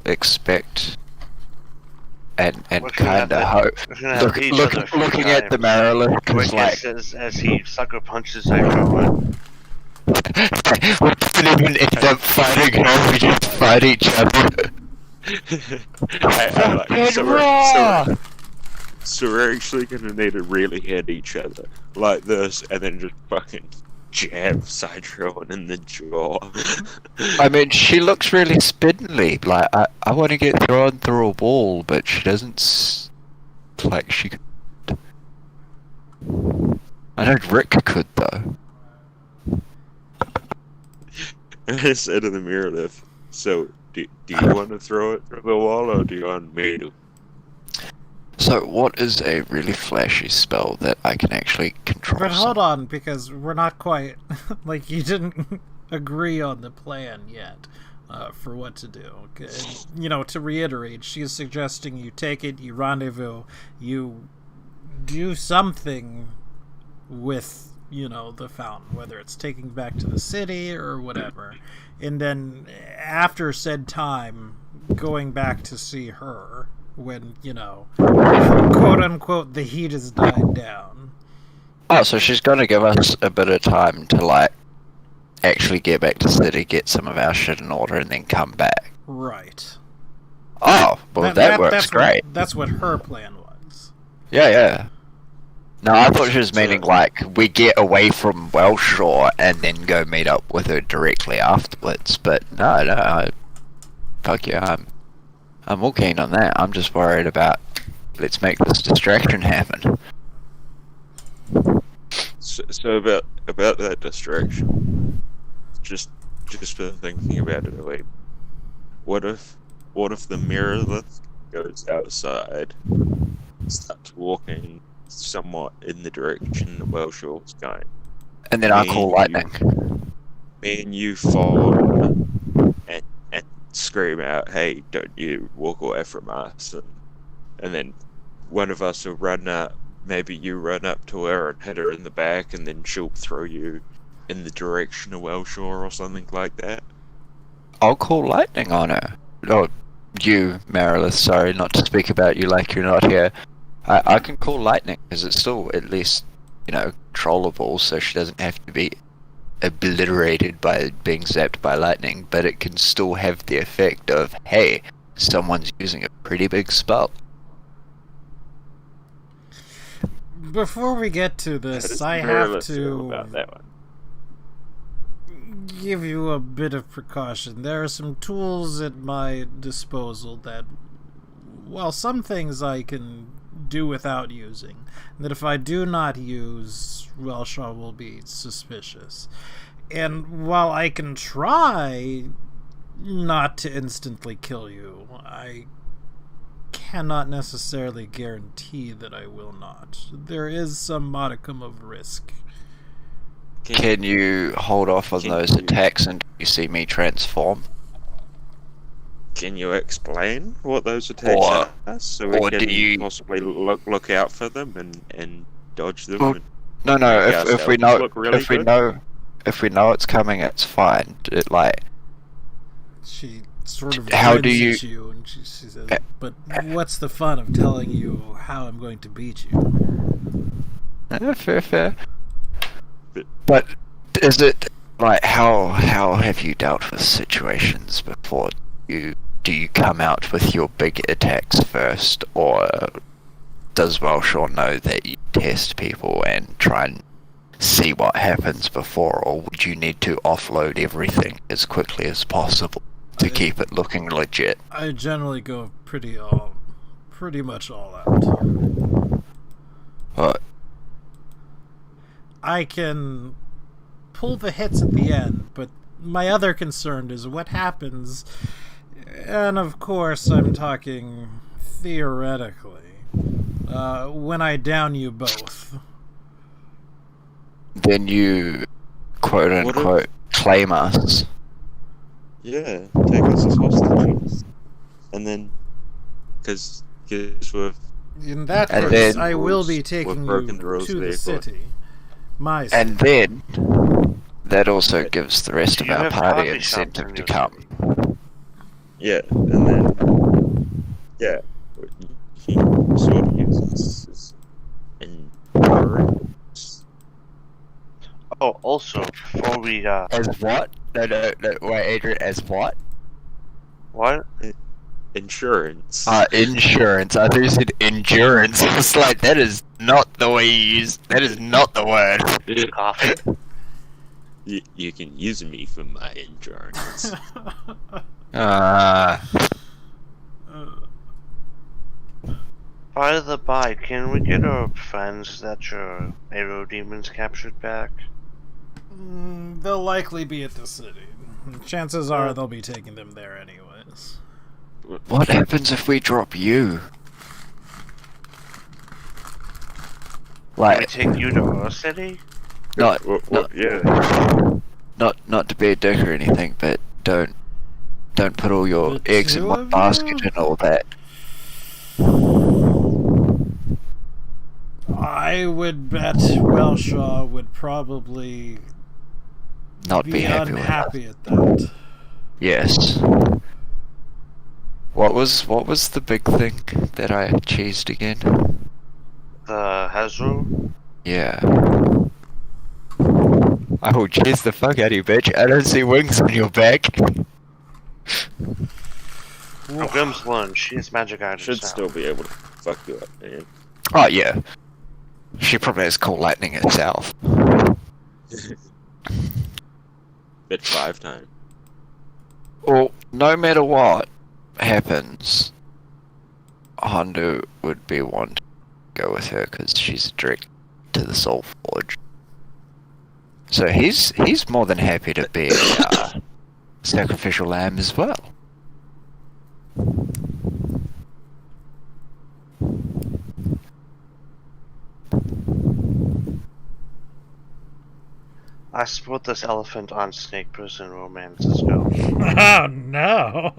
expect and We're gonna kind of have hope. We're gonna have each other a few Looking at the times. Marilyn, because like as he sucker punches everyone. we don't even end up fighting her, we just fight each other. I like, Fucking so we're actually gonna need to really hit each other like this, and then just fucking jab Sidron in the jaw. I mean, she looks really spindly. Like, I want to get thrown through a wall, but she doesn't. Like, she could. I know Rick could, though. I said to the mirror, so do you want to throw it through the wall, or do you want me to? So, what is a really flashy spell that I can actually control? But hold on, because we're not quite... like, you didn't agree on the plan yet for what to do. To reiterate, she's suggesting you take it, you rendezvous, you do something with, the fountain, whether it's taking back to the city or whatever. And then, after said time, going back to see her when, quote-unquote, the heat has died down. Oh, so she's gonna give us a bit of time to, like, actually get back to the city, get some of our shit in order, and then come back. Right. Oh, well, that works that's great. That's what her plan was. Yeah. No, I thought she was meaning, like, we get away from Wellshore and then go meet up with her directly afterwards, but no, fuck yeah, I'm all keen on that. I'm just worried about, let's make this distraction happen. So about that distraction, just for thinking about it, like, what if the mirrorless goes outside, starts walking somewhat in the direction the Wellshore's going, And then I call lightning. me and you follow, and scream out, "Hey, don't you walk away from us!" And then one of us will run up. Maybe you run up to her and hit her in the back, and then she'll throw you in the direction of Wellshore or something like that. I'll call lightning on her. Oh, you, Marilith, sorry, not to speak about you like you're not here. I can call lightning, because it's still at least, controllable, so she doesn't have to be obliterated by being zapped by lightning, but it can still have the effect of, hey, someone's using a pretty big spell. Before we get to this, I have to about that one. give you a bit of precaution. There are some tools at my disposal that, well, some things I can do without using, that if I do not use, Wellshaw will be suspicious. And while I can try not to instantly kill you, I cannot necessarily guarantee that I will not. There is some modicum of risk. Can you hold off on those attacks until you see me transform? Can you explain what those attacks are, so we can possibly look out for them and dodge them? Well, no. If we know it's coming, it's fine. She sort of how do at you, and she says, "But what's the fun of telling you how I'm going to beat you?" Fair. But is it how have you dealt with situations before? Do you come out with your big attacks first, or does Wellshaw know that you test people and try and see what happens before, or would you need to offload everything as quickly as possible to keep it looking legit? I generally go pretty much all out. But I can pull the hits at the end, but my other concern is what happens, and of course I'm talking theoretically, when I down you both. Then you, quote-unquote, claim us. Yeah, take us as hostages. And then, because we've... In that And case, then I will be taking you broken the rules to the vehicle. city. My city. And then, that also gives the rest of You our have party coffee shops incentive in to your come. city. Yeah, and then... Yeah, he sort of uses his endurance. Oh, also, before we, As what? No, wait, Adrian, as what? what? Insurance. Insurance. I thought you said endurance. I was like, that is not the way you use. That is not the word. Coffee? You can use me for my endurance. By the by, can we get our friends that your arrow demons captured back? They'll likely be at the city. Chances are they'll be taking them there anyways. What happens if we drop you? Can we Like, take you to our city? not Yeah. not to be a dick or anything, but don't put all your The eggs in two one of basket you? and all that. I would bet Wellshaw would probably Not be happy with us. unhappy at that. Yes. What was the big thing that I cheesed again? The Hazru? Yeah. I will chase the fuck out of you, bitch. I don't see wings on your back. Oh, Grimm's lunch. She has magic items. Should now. still be able to fuck you up, man. Oh, yeah. She probably has cool lightning itself. Bit 5 times. Well, no matter what happens, Hondo would be one to go with her because she's direct to the Soul Forge. So he's more than happy to be a sacrificial lamb as well. I support this elephant on snake person romance. Let's go. Oh no!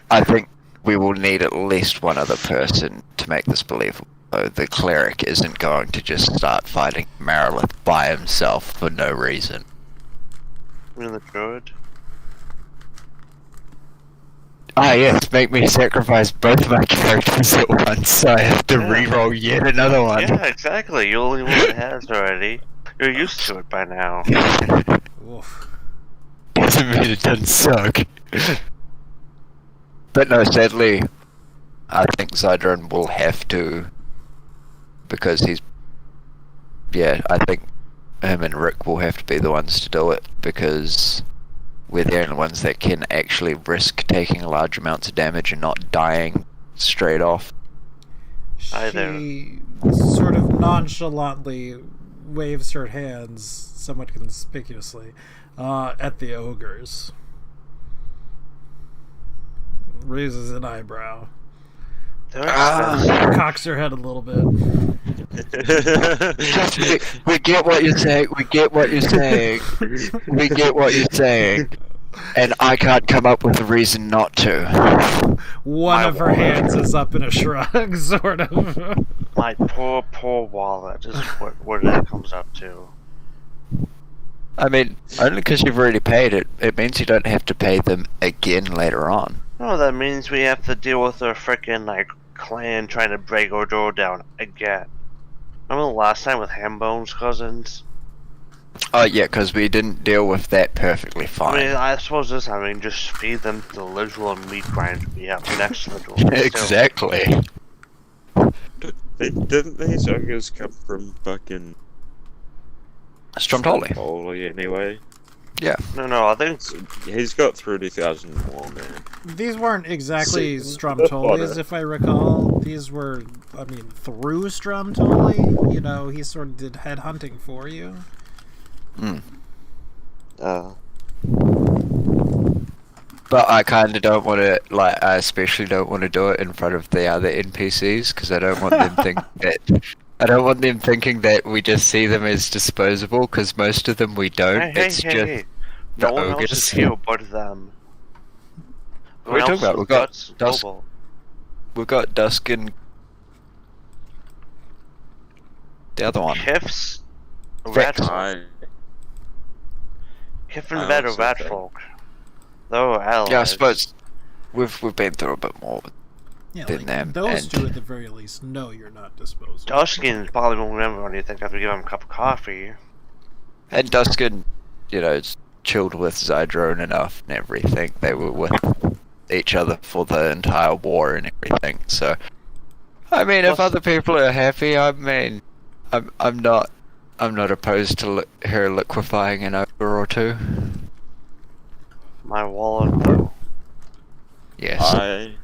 I think we will need at least one other person to make this believable. So the cleric isn't going to just start fighting Marilith by himself for no reason. I mean, the druid. Ah yes, make me sacrifice both my characters at once so I have to Yeah. reroll yet another one. Yeah, exactly. You're the only one that has already. You're used to it by now. Oof. Doesn't mean it doesn't suck. But no, sadly, I think Zydron will have to, because he's, yeah, I think him and Rick will have to be the ones to do it, because we're the only ones that can actually risk taking large amounts of damage and not dying straight off. Either. She sort of nonchalantly waves her hands, somewhat conspicuously, at the ogres. Raises an eyebrow. They're expensive. Cocks her head a little bit. We get what you're saying, we get what you're saying, we get what you're saying, and I can't come up with a reason not to. One My of her wallet. hands is up in a shrug, sort of. My poor wallet is what that comes up to. I mean, only because you've already paid it, it means you don't have to pay them again later on. No, that means we have to deal with our frickin' like clan trying to break our door down again. Remember the last time with Hambone's cousins? Oh yeah, because we didn't deal with that perfectly I fine. mean, I suppose this time we can just feed them the literal meat grind we have next to the door. Still, Exactly. Didn't these ogres come from fucking Stromtoli. Holy anyway? No, I think So he's got 30,000 more, man. These weren't exactly See, Stromtolis, if I recall. These were, I mean, through Stromtoli. You know, he sort of did headhunting for you. But I kind of don't want to, like, I especially don't want to do it in front of the other NPCs, because I don't want them thinking that we just see them as disposable, because most of them we don't. It's just hey. the No one else ogres. is here but them. What are you talking about? We've got Dusk- Global. We've got Dusk and the other one. Kif's Vex. Radfolk. Kif and I Vet are also think- Radfolk. Though allies. Yeah, I suppose we've been through a bit more. Yeah, Than like, them, those and- two at the very least know you're not disposable. Duskin probably won't remember anything after we give him a cup of coffee. And Duskin, you know, chilled with Zydrone enough and everything. They were with each other for the entire war and everything. So, I mean, if Plus- other people are happy, I mean, I'm not opposed to her liquefying an ogre or two. My wallet, though. Yes. I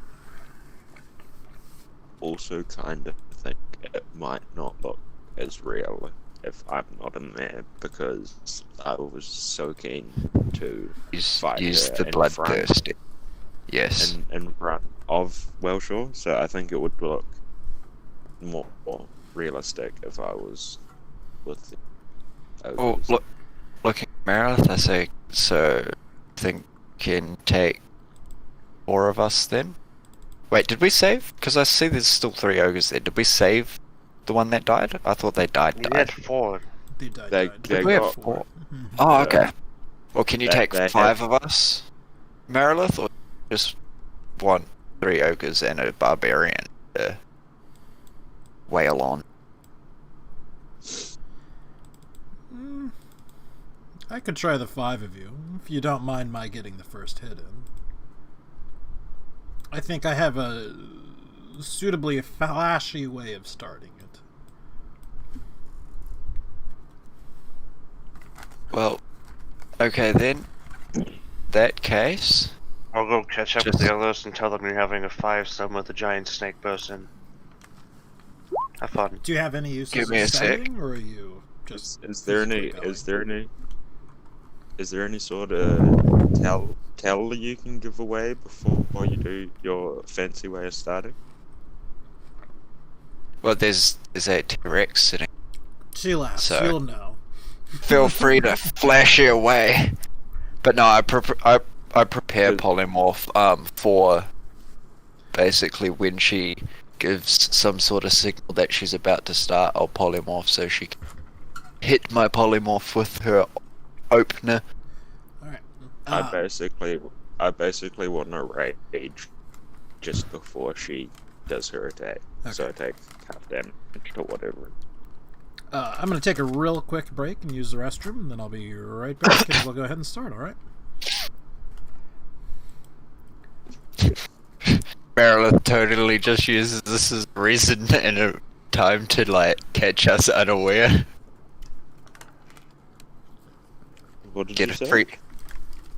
also kind of think it might not look as real if I'm not in there, because I was so keen to use fight use her the in bloodthirsty. Yes. in front of Wellshore, so I think it would look more realistic if I was with the Oh, ogres. looking at Meredith, I say, so I think can take 4 of us then? Wait, did we save? Because I see there's still 3 ogres there. Did we save the one that died? I thought they died. We had 4. They died. They- died. they We have got- 4. Mhm. Oh, Yeah. okay. Well, can you They- take they 5 have- of us, Merilith, or just 3 ogres and a barbarian to wail on? Mm, I could try the 5 of you, if you don't mind my getting the first hit in. I think I have a suitably flashy way of starting it. Well, okay then. That case, I'll go catch up with Just- the others and tell them you're having a 5-sum with a giant snake person. Have fun. Do you have any uses Give me of a sec. setting, or are you just Is there any physically sort of tell you can give away before you do your fancy way of starting? well, there's a T-Rex sitting. She laughs. So- You'll know. feel free to flash it away. But no, I prepare polymorph for basically when she gives some sort of signal that she's about to start. I'll polymorph so she can hit my polymorph with her opener. Alright. I basically want to rage just before she does her attack, so I take half damage to whatever. I'm going to take a real quick break and use the restroom, and then I'll be right back, and we'll go ahead and start, alright? Merilith totally just uses this as reason and a time to like catch us unaware. What did Get you a say? free.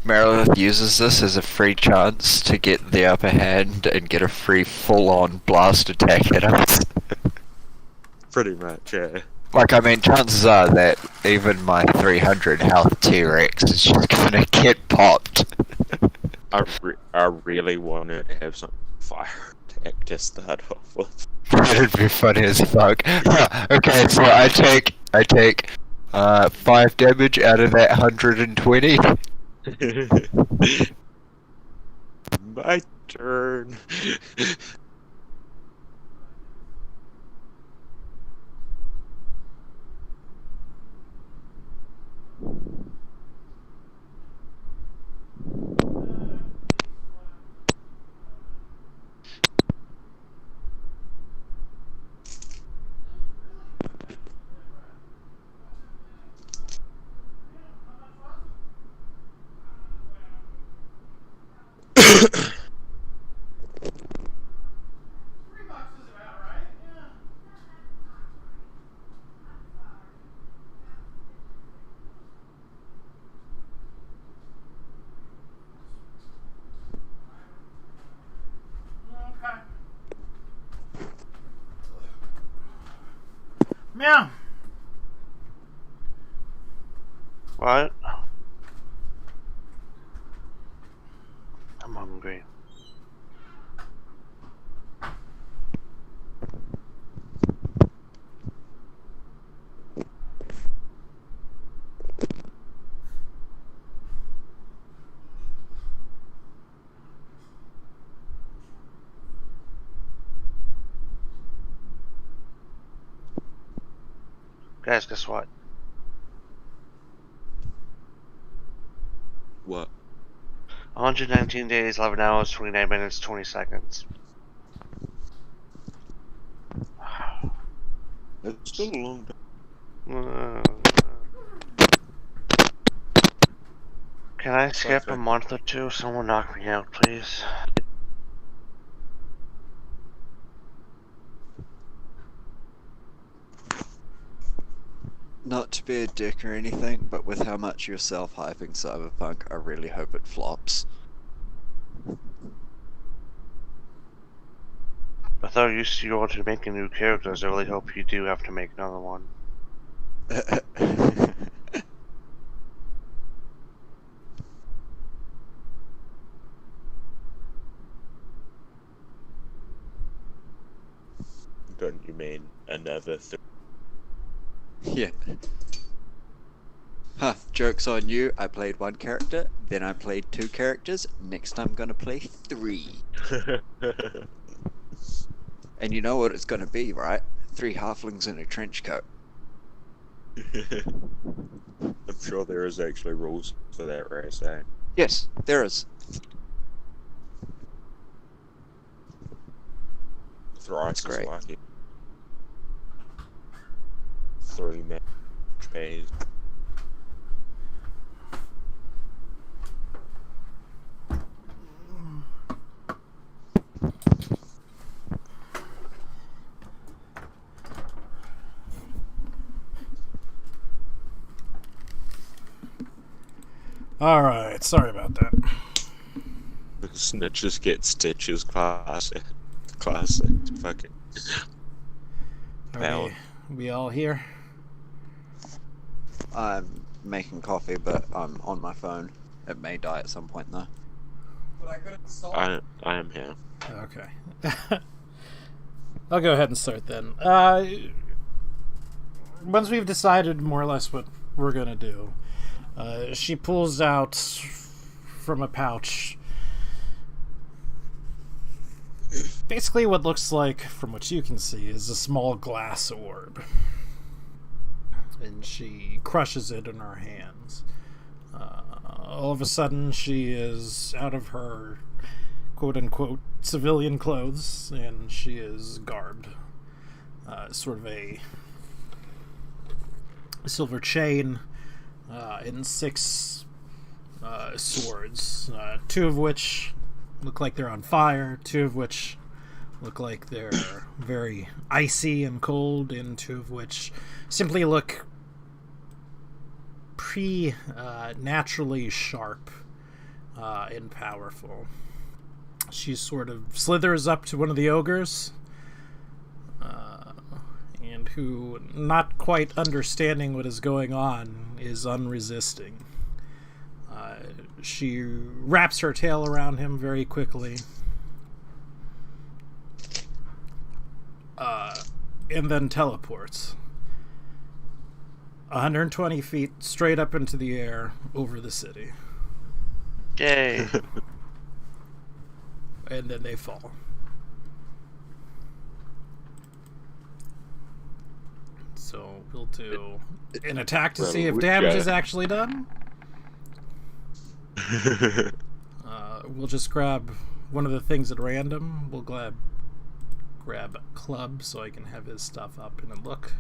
Merilith uses this as a free chance to get the upper hand and get a free full-on blast attack at us. Pretty much, yeah. Like, I mean, chances are that even my 300 health T-Rex is just gonna get popped. I really wanted to have some fire attack to start off with. That'd be funny as fuck. Okay, so I take 5 damage out of that 120. My turn. Meow! What? I'm hungry. Guys, guess what? What? 119 days, 11 hours, 29 minutes, 20 seconds. It's still a long time. Can I skip a month or two? Someone knock me out, please. Not to be a dick or anything, but with how much you're self-hyping Cyberpunk, I really hope it flops. I thought you used to go to making new characters. I really hope you do have to make another one. Don't you mean another Yeah. Huh, joke's on you. I played 1 character, then I played 2 characters. Next I'm gonna play 3. And you know what it's gonna be, right? 3 halflings in a trench coat. I'm sure there is actually rules for that race, eh? Yes, there is. Thrice is great. lucky. 3 match pays. Alright, sorry about that. Snitches get stitches, classic. Classic. Fucking. Are we all here? I'm making coffee, but I'm on my phone. It may die at some point, though. I am here. Okay. I'll go ahead and start then. Once we've decided more or less what we're gonna do. She pulls out from a pouch basically what looks like, from what you can see, is a small glass orb. And she crushes it in her hands. All of a sudden, she is out of her quote-unquote civilian clothes, and she is garbed. Sort of a silver chain and 6 swords, 2 of which look like they're on fire, 2 of which look like they're very icy and cold, and 2 of which simply look naturally sharp and powerful. She sort of slithers up to one of the ogres, and who, not quite understanding what is going on, is unresisting. She wraps her tail around him very quickly, and then teleports 120 feet straight up into the air over the city. Yay! And then they fall. So we'll do an attack to see if damage is actually done. We'll just grab one of the things at random. We'll grab Club so I can have his stuff up in a look.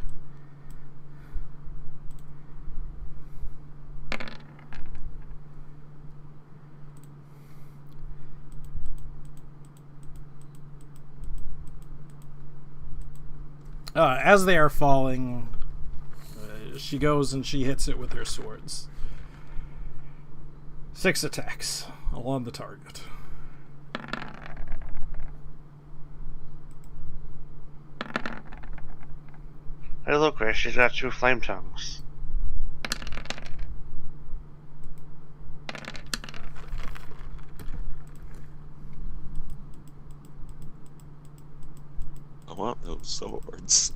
As they are falling, she goes and she hits it with her swords. 6 attacks, all on the target. Hey, look, Chris, she's got 2 flame tongues. I want those swords.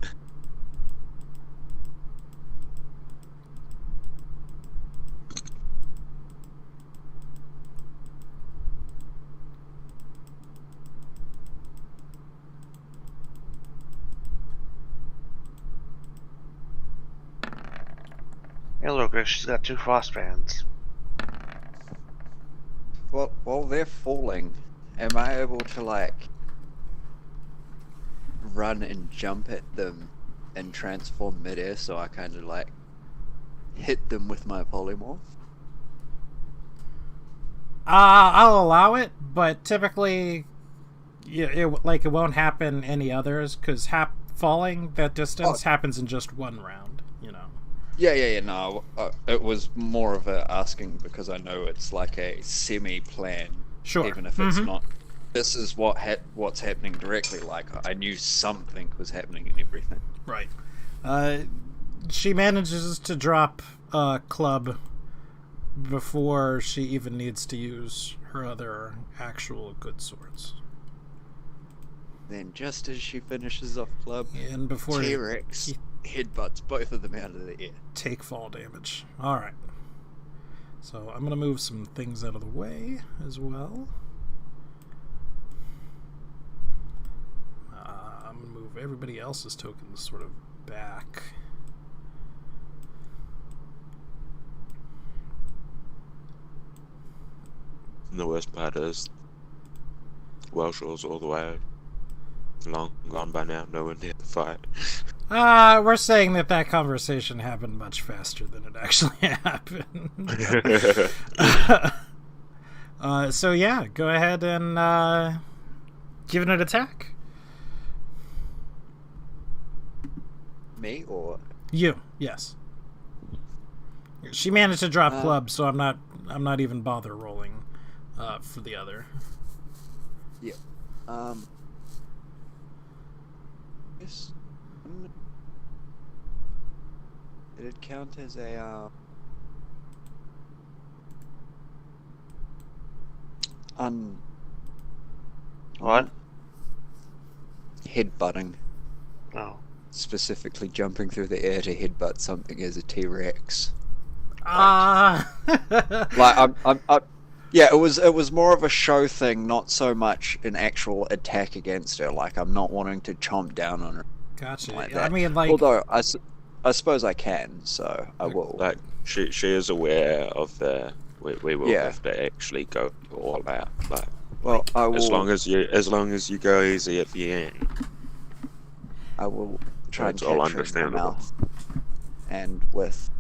Hey, look, Chris, she's got 2 frost bands. Well, while they're falling, am I able to, like, run and jump at them and transform midair so I kind of, like, hit them with my polymorph? I'll allow it, but typically it won't happen any others, because falling that distance happens in just one round, you know. Yeah, no, it was more of a asking because I know it's like a semi-plan, Sure. even if it's not. This is what's happening directly, like I knew something was happening and everything. Right. She manages to drop Club before she even needs to use her other actual good swords. Then just as she finishes off Club, And before T-Rex headbutts both of them out of the air. take fall damage. Alright. So I'm going to move some things out of the way as well. I'm going to move everybody else's tokens sort of back. And the worst part is, Welshaw's all the way long gone by now, no one did the fight. We're saying that conversation happened much faster than it actually happened. So yeah, go ahead and give it an attack. Me or You, yes. She managed to drop Club, so I'm not even bother rolling for the other. yeah. Yes. Did it count as a What? headbutting? No. Specifically jumping through the air to headbutt something as a T-Rex. Like I'm yeah, it was more of a show thing, not so much an actual attack against her. Like I'm not wanting to chomp down on her Gotcha. like I that. mean, like, Although I suppose I can, so I will. Like she is aware of the. We will Yeah. have to actually go all out. Like Well, I will. as long as you go easy at the end. I will try and That's all catch her in the understandable. mouth. And with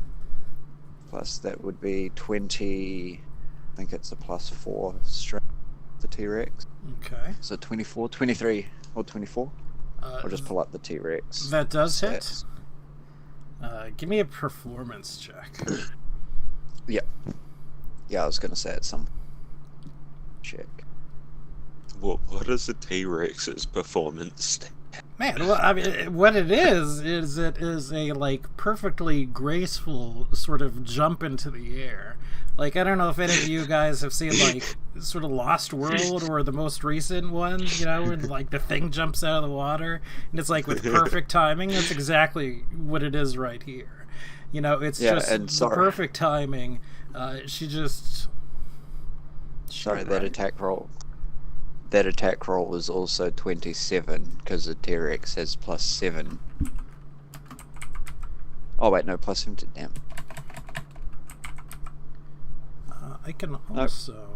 plus that would be 20. I think it's a +4 strength. The T-Rex. okay. So 24, 23, or 24. I'll just pull up the T-Rex. That does hit. stats. Give me a performance check. Yeah, I was gonna say it's some check. What is the T-Rex's performance? Man, well, I mean, what it is it is a like perfectly graceful sort of jump into the air. Like I don't know if any of you guys have seen like sort of Lost World or the most recent ones, you know, where like the thing jumps out of the water and it's like with perfect timing. That's exactly what it is right here. You know, it's Yeah, just and the sorry. perfect timing. She just Sorry, Shit, that right. attack roll. That attack roll is also 27 because the T-Rex has +7. Oh wait, no, +7. Damn. I can also.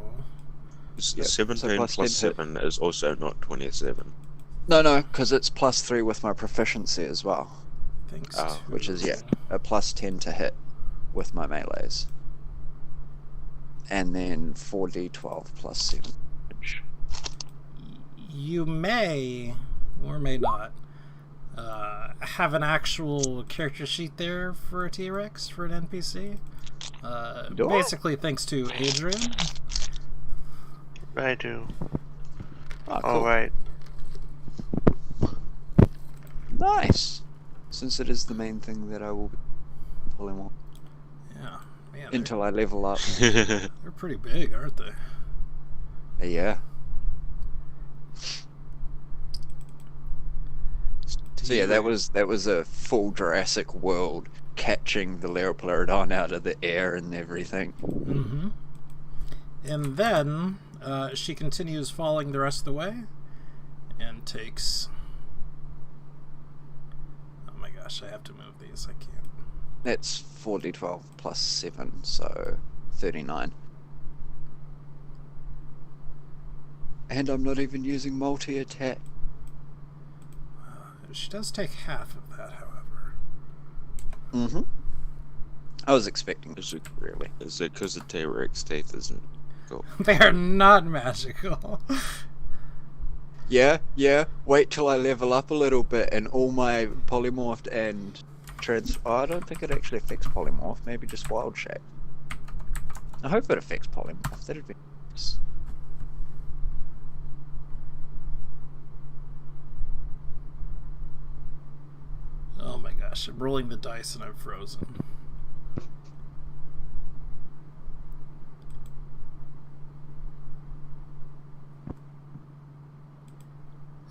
Yep, so 17 plus plus 10 7 is also not 27. No, because it's +3 with my proficiency as well, Thanks Oh, to... which is a +10 to hit with my melees, and then 4d12 +7. You may or may not have an actual character sheet there for a T-Rex for an NPC. Do I? Basically, thanks to Adrian. I do. Oh, cool. All right. Nice. Since it is the main thing that I will be pulling on Yeah, man, until I level up. they're pretty big, aren't they? Yeah. So yeah, that was a full Jurassic World catching the Liopleurodon out of the air and everything. Mm-hmm. And then she continues falling the rest of the way and takes... Oh my gosh, I have to move these. I can't. That's 4d12 +7, so 39. And I'm not even using multi-attack. She does take half of that, however. Mm-hmm. I was expecting Is it really. Is it because the T-Rex teeth isn't cool? They are not magical. Yeah. Wait till I level up a little bit and all my polymorphed and oh, I don't think it actually affects polymorph. Maybe just wild shape. I hope it affects polymorph. That'd be nice. Oh my gosh, I'm rolling the dice and I'm frozen.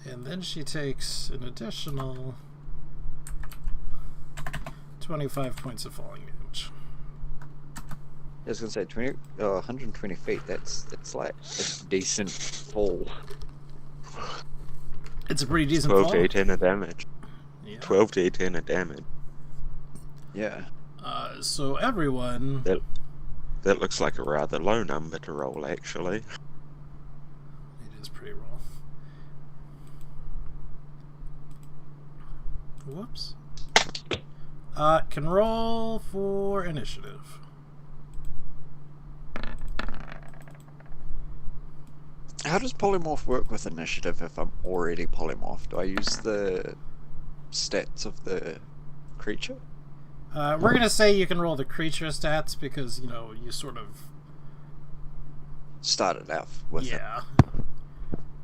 And then she takes an additional 25 points of falling damage. I was gonna say 120 feet. That's like a decent fall. It's a pretty decent 12 fall. to 18 of damage. Yeah. 12 to 18 of damage. Yeah. So everyone... That looks like a rather low number to roll, actually. It is pretty roll. Whoops. Can roll for initiative. How does polymorph work with initiative if I'm already polymorphed? Do I use the stats of the creature? We're gonna say you can roll the creature stats because, you know, you sort of... Started out with it. Yeah.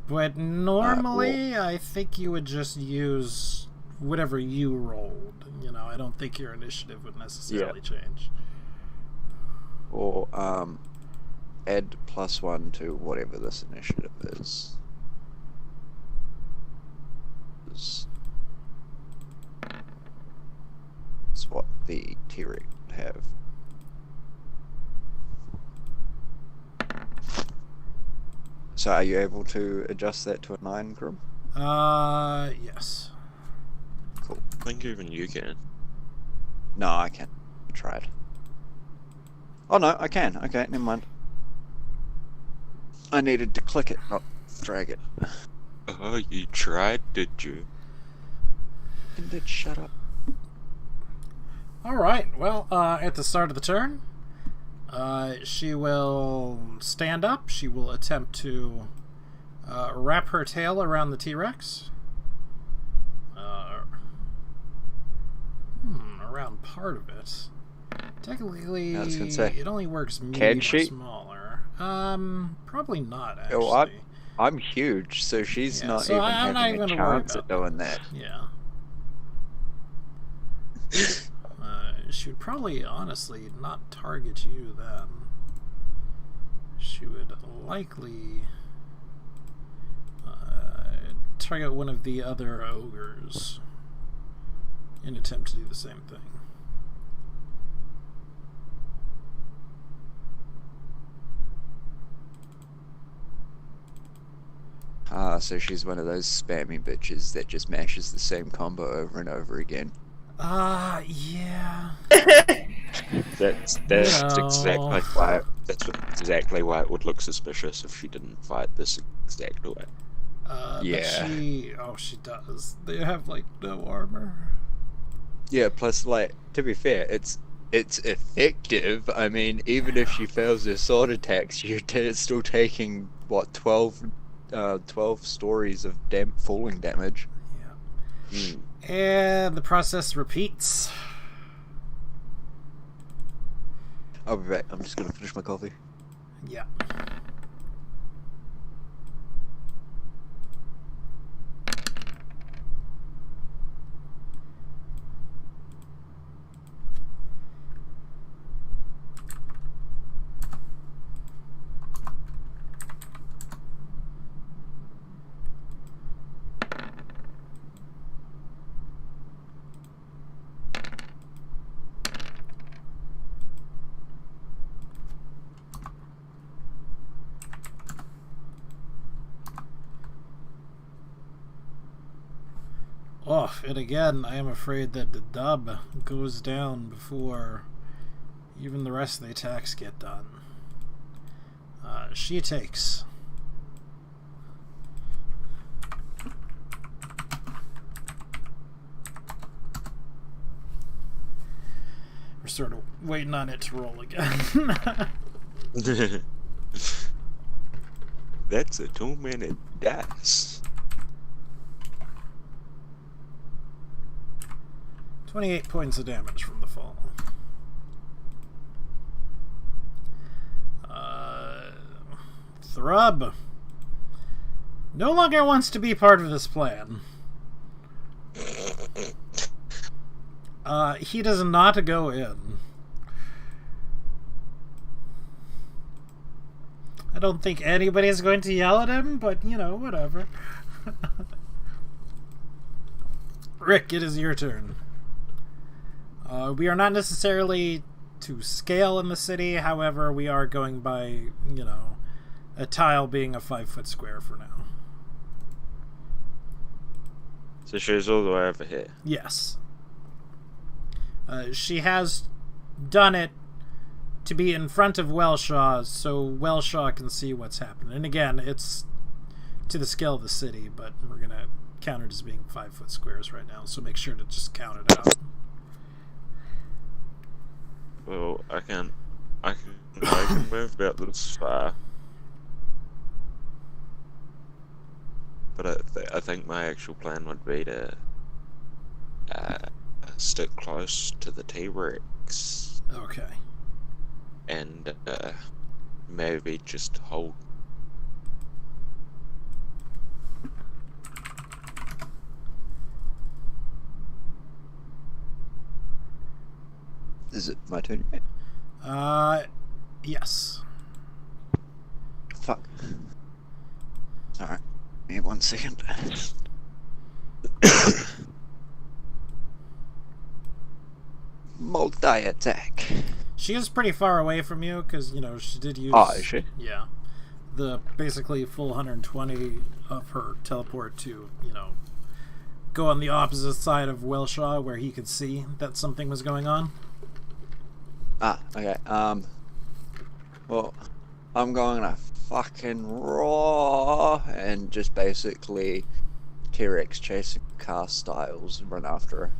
But normally, I think you would just use whatever you rolled. You know, I don't think your initiative would necessarily change. Or add +1 to whatever this initiative is. It's what the T-Rex would have. So are you able to adjust that to a 9, Grim? Yes. Cool. I think even you can. No, I can't. I tried. Oh no, I can. Okay, never mind. I needed to click it, not drag it. Oh, you tried, did you? Did shut up. Alright, well, at the start of the turn, she will stand up. She will attempt to wrap her tail around the T-Rex. Around part of it. Technically, I was gonna say, it only works medium or she? smaller. Probably not, actually. Oh, I'm huge, so she's Yeah, not so even I'm not having even a gonna worry chance at about doing that. Yeah. She would probably, honestly, not target you then. She would likely target one of the other ogres in attempt to do the same thing. Ah, so she's one of those spammy bitches that just mashes the same combo over and over again. Yeah. That's No. exactly why it would look suspicious if she didn't fight this exact way. Yeah. But she does. They have, like, no armor. Yeah, plus, like, to be fair, it's effective. I mean, even if she fails her sword attacks, you're still taking, what, 12 stories of falling damage. Yeah. And the process repeats. I'll be back. I'm just gonna finish my coffee. Yeah. Oh, and again, I am afraid that the dub goes down before even the rest of the attacks get done. She takes. We're sort of waiting on it to roll again. That's a 2-minute dice. 28 points of damage from the fall. Thrub no longer wants to be part of this plan. He does not go in. I don't think anybody's going to yell at him, but, you know, whatever. Rick, it is your turn. We are not necessarily to scale in the city, however, we are going by, you know, a tile being a 5-foot square for now. So she's all the way over here. Yes. She has done it to be in front of Welshaw, so Welshaw can see what's happening. And again, it's to the scale of the city, but we're going to count it as being 5-foot squares right now, so make sure to just count it out. Well, I can move about this far. But I think my actual plan would be to stick close to the T-Rex Okay. and maybe just hold. Is it my turn? Yes. Fuck. Alright. Give me 1 second. Multi-attack. She is pretty far away from you, because, you know, she did use... Oh, is she? Yeah. the basically full 120 of her teleport to, go on the opposite side of Welshaw where he could see that something was going on. Okay. Well, I'm going to fucking roar and just basically T-Rex chasing car styles and run after her.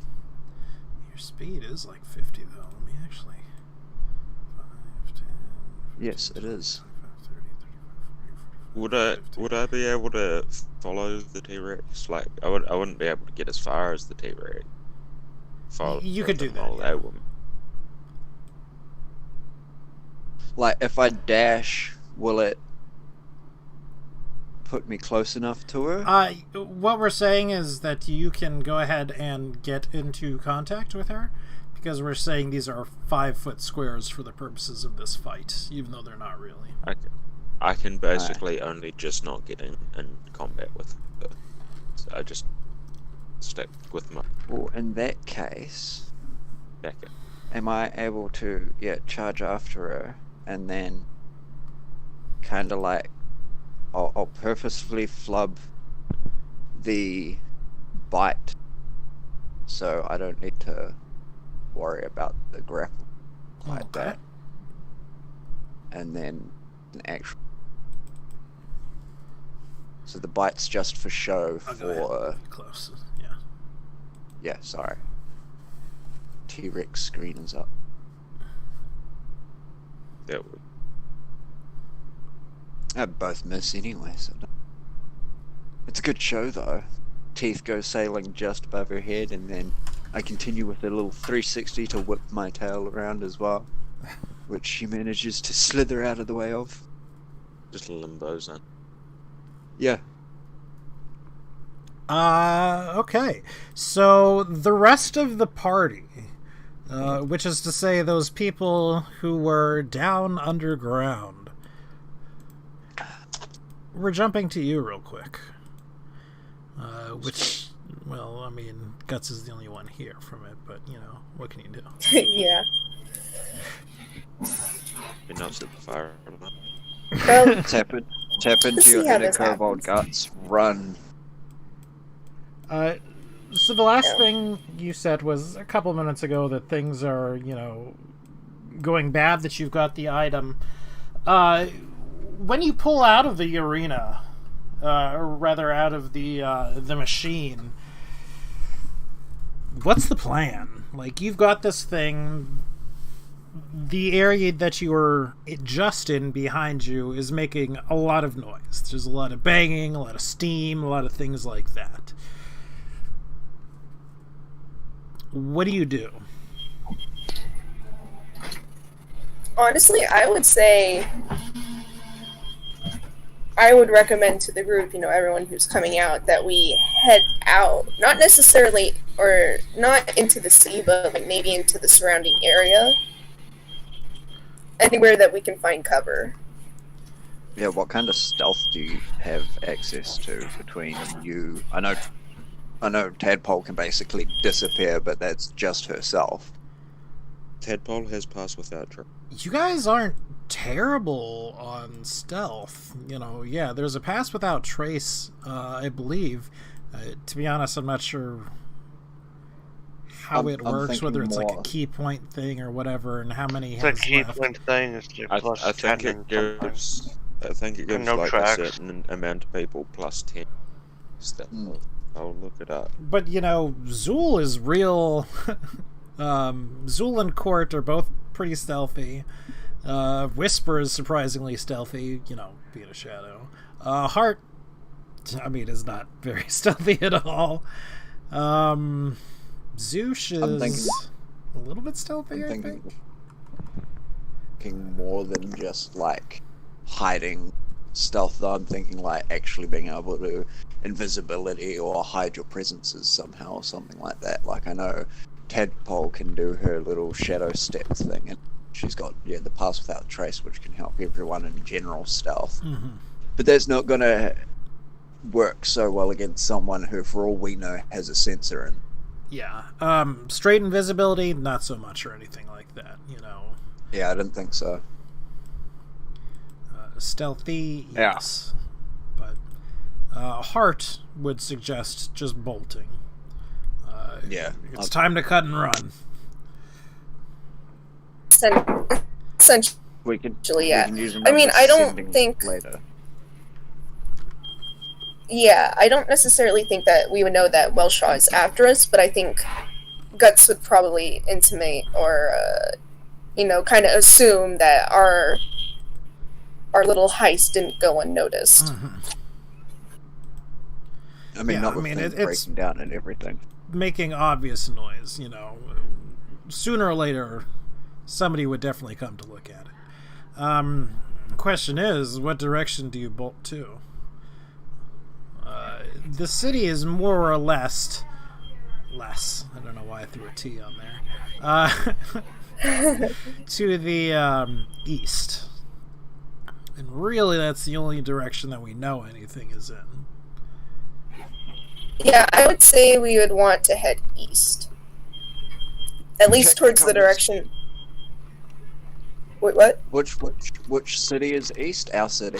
Your speed is like 50 though. Let me actually. 5, 10, 15, Yes, it is. 25, 30, 35, 40, 45, Would I be able to follow the T-Rex? Like, I wouldn't be able to get as far as the T-Rex. You could do them that, all, yeah. they wouldn't. Like, if I dash, will it put me close enough to her? What we're saying is that you can go ahead and get into contact with her, because we're saying these are 5-foot squares for the purposes of this fight, even though they're not really. I can basically only just not get in combat with her. So I just stick with my Well, in that case, jacket. am I able to, charge after her and then kind of like, I'll purposefully flub the bite so I don't need to worry about the grapple like Okay. that. And then an actual. So the bite's just for show I'll go ahead for. and be close. Yeah. Yeah, sorry. T-Rex screen is up. That would. I'd both miss anyway, so. It's a good show though. Teeth go sailing just above her head, and then I continue with a little 360 to whip my tail around as well, which she manages to slither out of the way of. Just limbos in. Yeah. Okay. So the rest of the party, which is to say those people who were down underground, we're jumping to you real quick. Which, well, I mean, Guts is the only one here from it, but, what can you do? Yeah. You're not at the fire alarm. Tap into See your how inner this kobold happens. guts. Run. So the last Yeah. thing you said was a couple minutes ago that things are, going bad, that you've got the item. When you pull out of the arena, or rather out of the machine, what's the plan? Like, you've got this thing. The area that you were just in behind you is making a lot of noise. There's a lot of banging, a lot of steam, a lot of things like that. What do you do? Honestly, I would say I would recommend to the group, everyone who's coming out, that we head out. Not necessarily, or not into the sea, but like maybe into the surrounding area. Anywhere that we can find cover. Yeah, what kind of stealth do you have access to between you? I know Tadpole can basically disappear, but that's just herself. Tadpole has passed without trace. You guys aren't terrible on stealth. Yeah, there's a pass without trace, I believe. To be honest, I'm not sure how I'm works, whether thinking it's like a more- key point thing or whatever, and how many It's a has key left. point thing. It's I plus think 10 it gives. I think it gives no like tracks. a certain amount of people plus 10. Stuff. I'll look it up. But Zool is real. Zool and Court are both pretty stealthy. Whisper is surprisingly stealthy, being a shadow. Heart, is not very stealthy at all. Zoosh I'm thinking- is a little bit stealthy, I'm I thinking- think. Thinking more than just like hiding stealth, though. I'm thinking like actually being able to invisibility or hide your presences somehow or something like that. Like I know Tadpole can do her little shadow step thing, and she's got the pass without trace, which can help everyone in general stealth. Mm-hmm. But that's not gonna work so well against someone who, for all we know, has a sensor and Yeah. Straight invisibility, not so much, or anything like that, yeah, I didn't think so. Stealthy, Yeah. yes. But heart would suggest just bolting. Yeah. It's time to cut and run. Essentially, We can yeah. use them I mean, as I don't sending think. later. Yeah, I don't necessarily think that we would know that Welshaw is after us, but I think Guts would probably intimate or, kind of assume that our little heist didn't go unnoticed. I mean, Yeah, not I with mean, things it's- breaking down and everything. Making obvious noise, sooner or later, somebody would definitely come to look at it. Question is, what direction do you bolt to? The city is more or less. I don't know why I threw a T on there. To the east. And really, that's the only direction that we know anything is in. Yeah, I would say we would want to head east. At least Check towards the compass. direction. Wait, what? Which city is east? Our city.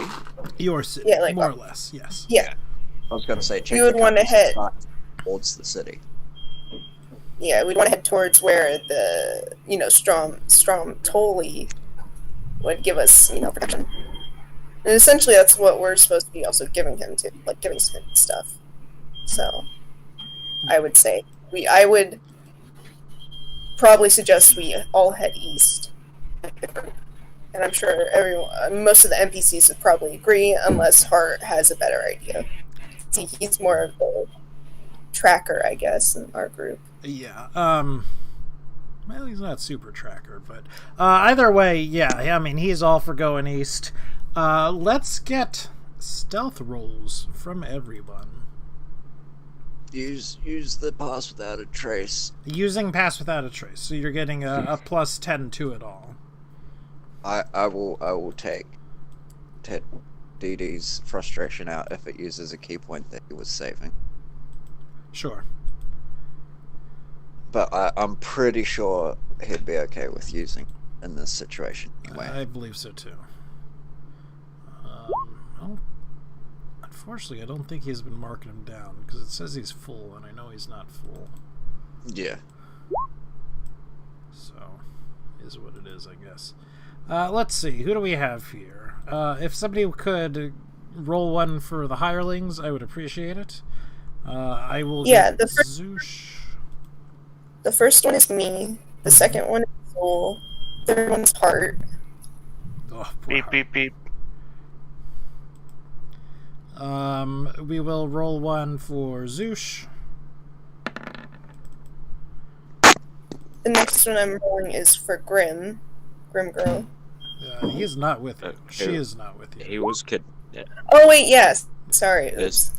Your city, Yeah, like- more or less, yes. Yeah, I was going to say, check You would the wanna compass and head- start towards the city. yeah, we'd want to head towards where the, Strom Tolly would give us, protection. And essentially that's what we're supposed to be also giving him to, like, giving him stuff. So, I would say, I would probably suggest we all head east. And I'm sure most of the NPCs would probably agree, unless Hart has a better idea. See, he's more of a tracker, I guess, in our group. Yeah. Well, he's not super tracker, but either way, yeah. I mean, he's all for going east. Let's get stealth rolls from everyone. Use the pass without a trace. Using Pass Without a Trace, so you're getting a plus 10 to it all. I will take DD's frustration out if it uses a key point that he was saving. Sure. But I'm pretty sure he'd be okay with using in this situation anyway. I believe so too. Well, unfortunately, I don't think he's been marking him down because it says he's full, and I know he's not full. Yeah. So, is what it is, I guess. Let's see. Who do we have here? If somebody could roll one for the hirelings, I would appreciate it. I will. Yeah, get the first- Zoosh. The first one is me. The second one is Soul. The third one's Heart. Oh, poor Beep, Hart. beep, beep. We will roll one for Zoosh. The next one I'm rolling is for Grim Girl. He is not with you. Okay. She is not with you. He was kid. Oh wait, yes. Sorry. This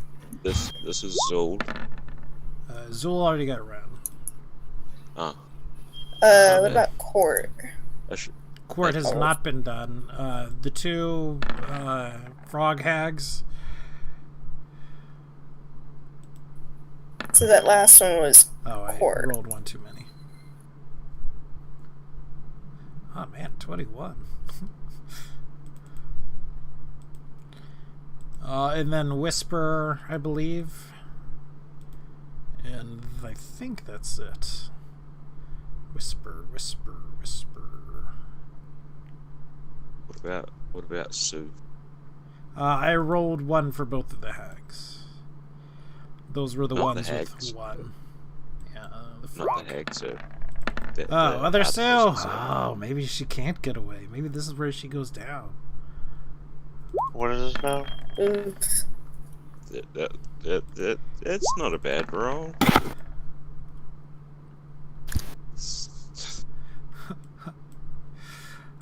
this is Zold. Zool already got around. Ah, What about Court? I should. Court has not been done. The two frog hags. So that last one was Oh, I Court. rolled one too many. Oh man, 21. And then Whisper, I believe. And I think that's it. Whisper, whisper, whisper. What about Sue? I rolled one for both of the hags. Those were the Not the ones with hags. one. Yeah, the Not frog. the hag, Sue. Oh, other Sue? Sue. Oh, maybe she can't get away. Maybe this is where she goes down. What is this now? Oops. It's not a bad roll.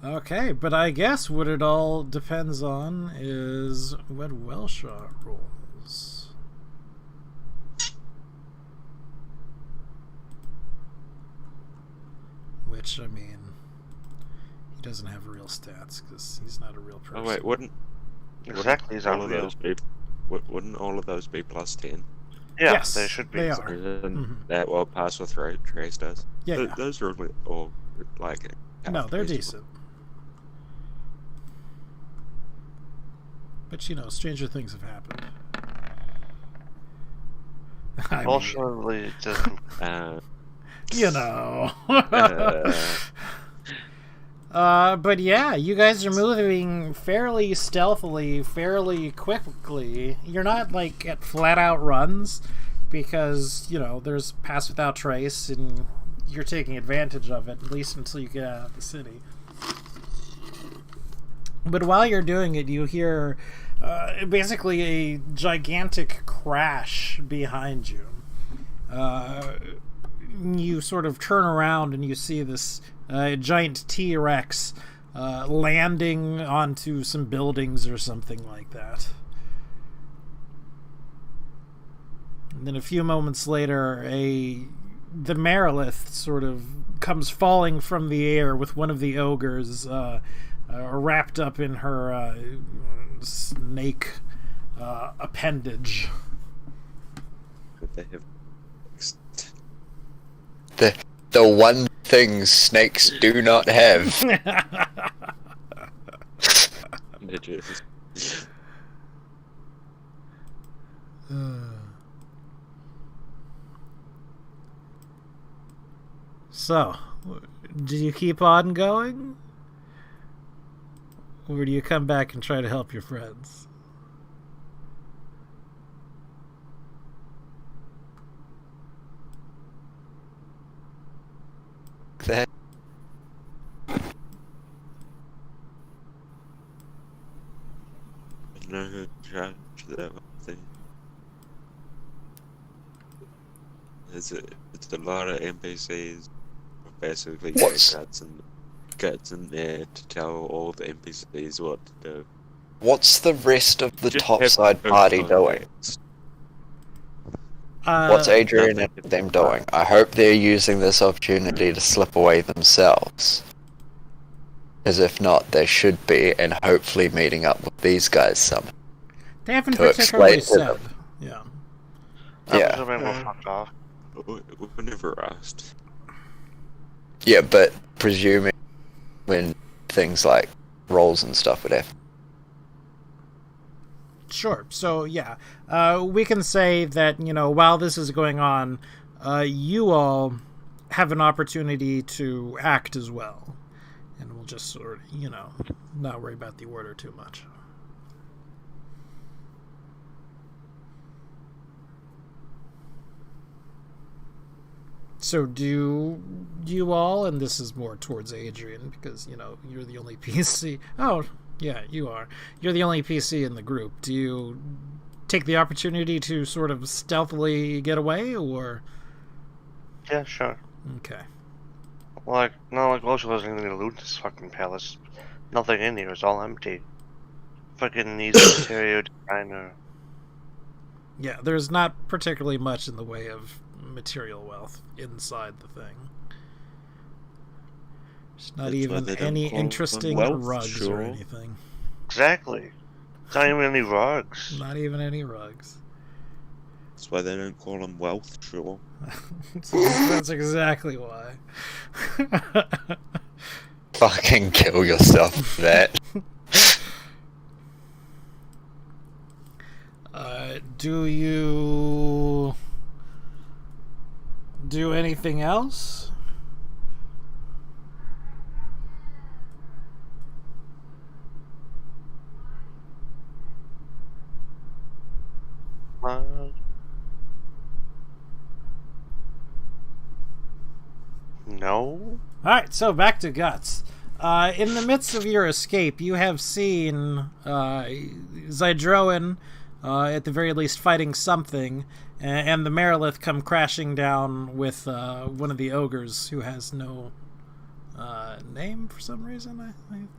Okay, but I guess what it all depends on is what Welshaw rolls. Which, I mean, he doesn't have real stats because he's not a real person. Oh wait, wouldn't Exactly, he's all of unreal. those be? Wouldn't all of those be plus 10? Yeah, Yes, they should be. they are. Isn't Mhm. that what Pass with Trace does? Yeah, yeah. Those are all like. No, they're reasonable. decent. But you know, stranger things have happened. I mean, Fortunately, it doesn't. you know. Uh, But yeah, you guys are moving fairly stealthily, fairly quickly. You're not like at flat out runs because, you know, there's Pass Without Trace and you're taking advantage of it, at least until you get out of the city. But while you're doing it, you hear basically a gigantic crash behind you. You sort of turn around and you see this giant T-Rex landing onto some buildings or something like that. And then a few moments later, the Marilith sort of comes falling from the air with one of the ogres wrapped up in her snake appendage. could they have The one thing snakes do not have. midges? So, do you keep on going? Or do you come back and try to help your friends? That No charge that thing. It's a lot of NPCs. Basically, What's- guts in there to tell all the NPCs what to do. What's the rest of the Just topside have party no doing? context. What's Adrian and nothing. them doing? I hope they're using this opportunity to slip away themselves. As if not, they should be, and hopefully meeting up with these guys somehow. They haven't to particularly explain to said. Yeah. Yeah. Presuming we're fucked off. We were never asked. Yeah, but presuming when things like rolls and stuff would happen. Sure. So, yeah. We can say that, you know, while this is going on, you all have an opportunity to act as well. And we'll just sort of, you know, not worry about the order too much. So do you all, and this is more towards Adrian, because, you know, you're the only PC. Oh, yeah, you are. You're the only PC in the group. Do you take the opportunity to sort of stealthily get away, or? Yeah, sure. Okay. Like, not like Lotion wasn't going to loot this fucking palace. Nothing in here, it's all empty. Fucking needs material designer. Yeah, there's not particularly much in the way of material wealth inside the thing. There's not That's why even they don't any call them interesting wealth, rugs sure. or anything. Exactly. It's not even any rugs. Not even any rugs. That's why they don't call them wealth, sure. That's exactly why. Fucking kill yourself for that. Do you do anything else? No? Alright, so back to Guts. In the midst of your escape, you have seen Zydroin, at the very least, fighting something, and the Marilith come crashing down with one of the ogres who has no name for some reason, I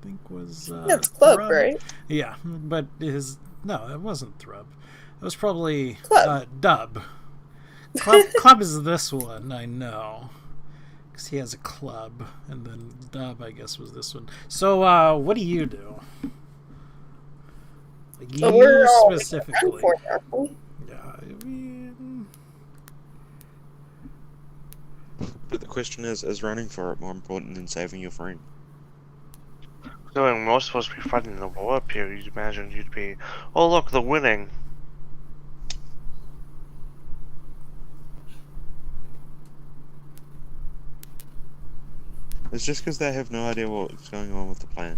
think was... That's Club, Thrub. right? Yeah, but his... No, it wasn't Thrub. It was probably Club. Dub. Club is this one, I know. Because he has a club, and then Dub, I guess, was this one. So, what do you do? Like, So you we're all specifically. for it, aren't we? Yeah, I mean, But the question is running for it more important than saving your friend? Considering most of us be fighting the war up here, you'd imagine you'd be, oh look, they're winning. It's just because they have no idea what's going on with the plan.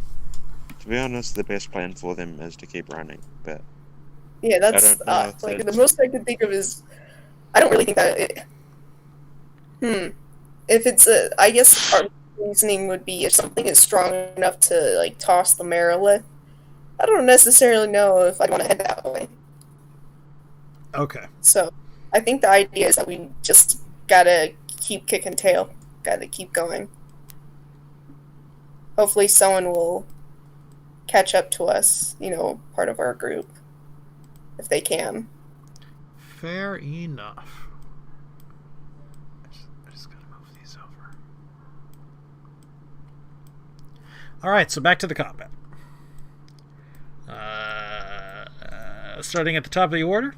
To be honest, the best plan for them is to keep running, but Yeah, that's I don't know if like the that's- most I can think of is I don't really think that if it's I guess our reasoning would be if something is strong enough to like toss the Marilith. I don't necessarily know if I'd want to head that way. Okay. So I think the idea is that we just gotta keep kicking tail. Gotta keep going. Hopefully someone will catch up to us, part of our group. If they can. Fair enough. I just gotta move these over. Alright, so back to the combat. Starting at the top of the order.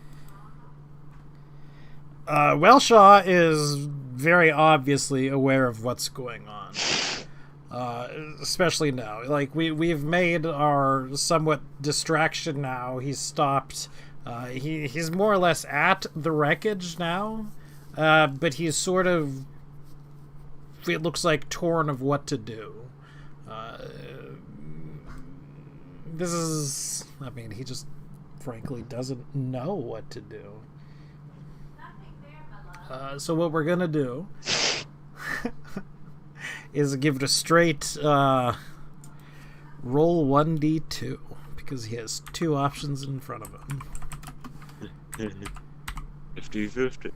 Welshaw is very obviously aware of what's going on. Especially now. Like, we've made our somewhat distraction now. He's stopped. He's more or less at the wreckage now. But he's sort of, it looks like, torn of what to do. This is, I mean, he just frankly doesn't know what to do. So what we're gonna do is give it a straight roll 1d2 because he has two options in front of him. 50-50.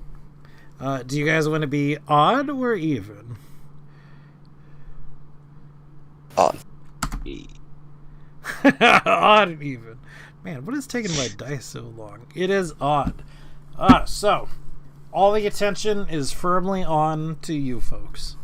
Do you guys want to be odd or even? Odd. Odd and even. Man, what is taking my dice so long? It is odd. So, all the attention is firmly on to you folks.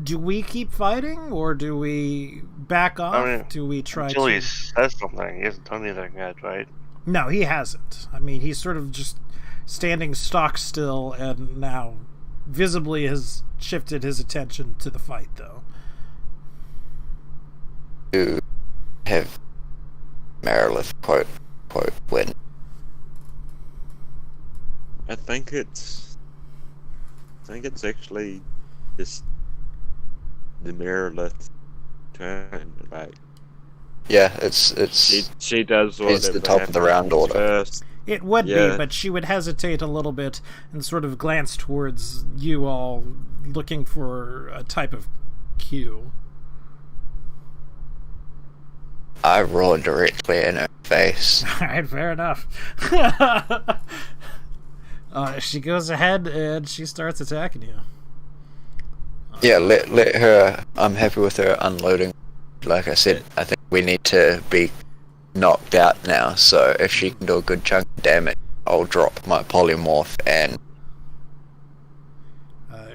Do we keep fighting, or do we back off? I mean, do we try until to... he says something, he hasn't done anything yet, right? No, he hasn't. I mean, he's sort of just standing stock still, and now visibly has shifted his attention to the fight, though. To have Marilith quote win. I think it's actually just the Marilith turn. Like, Yeah, it's she does what He's the top of the round order. first. It would Yeah. be, but she would hesitate a little bit and sort of glance towards you all, looking for a type of cue. I roar directly in her face. Alright, fair enough. She goes ahead and she starts attacking you. Yeah, let her. I'm happy with her unloading. Like I said, I think we need to be knocked out now. So if she can do a good chunk of damage, I'll drop my polymorph and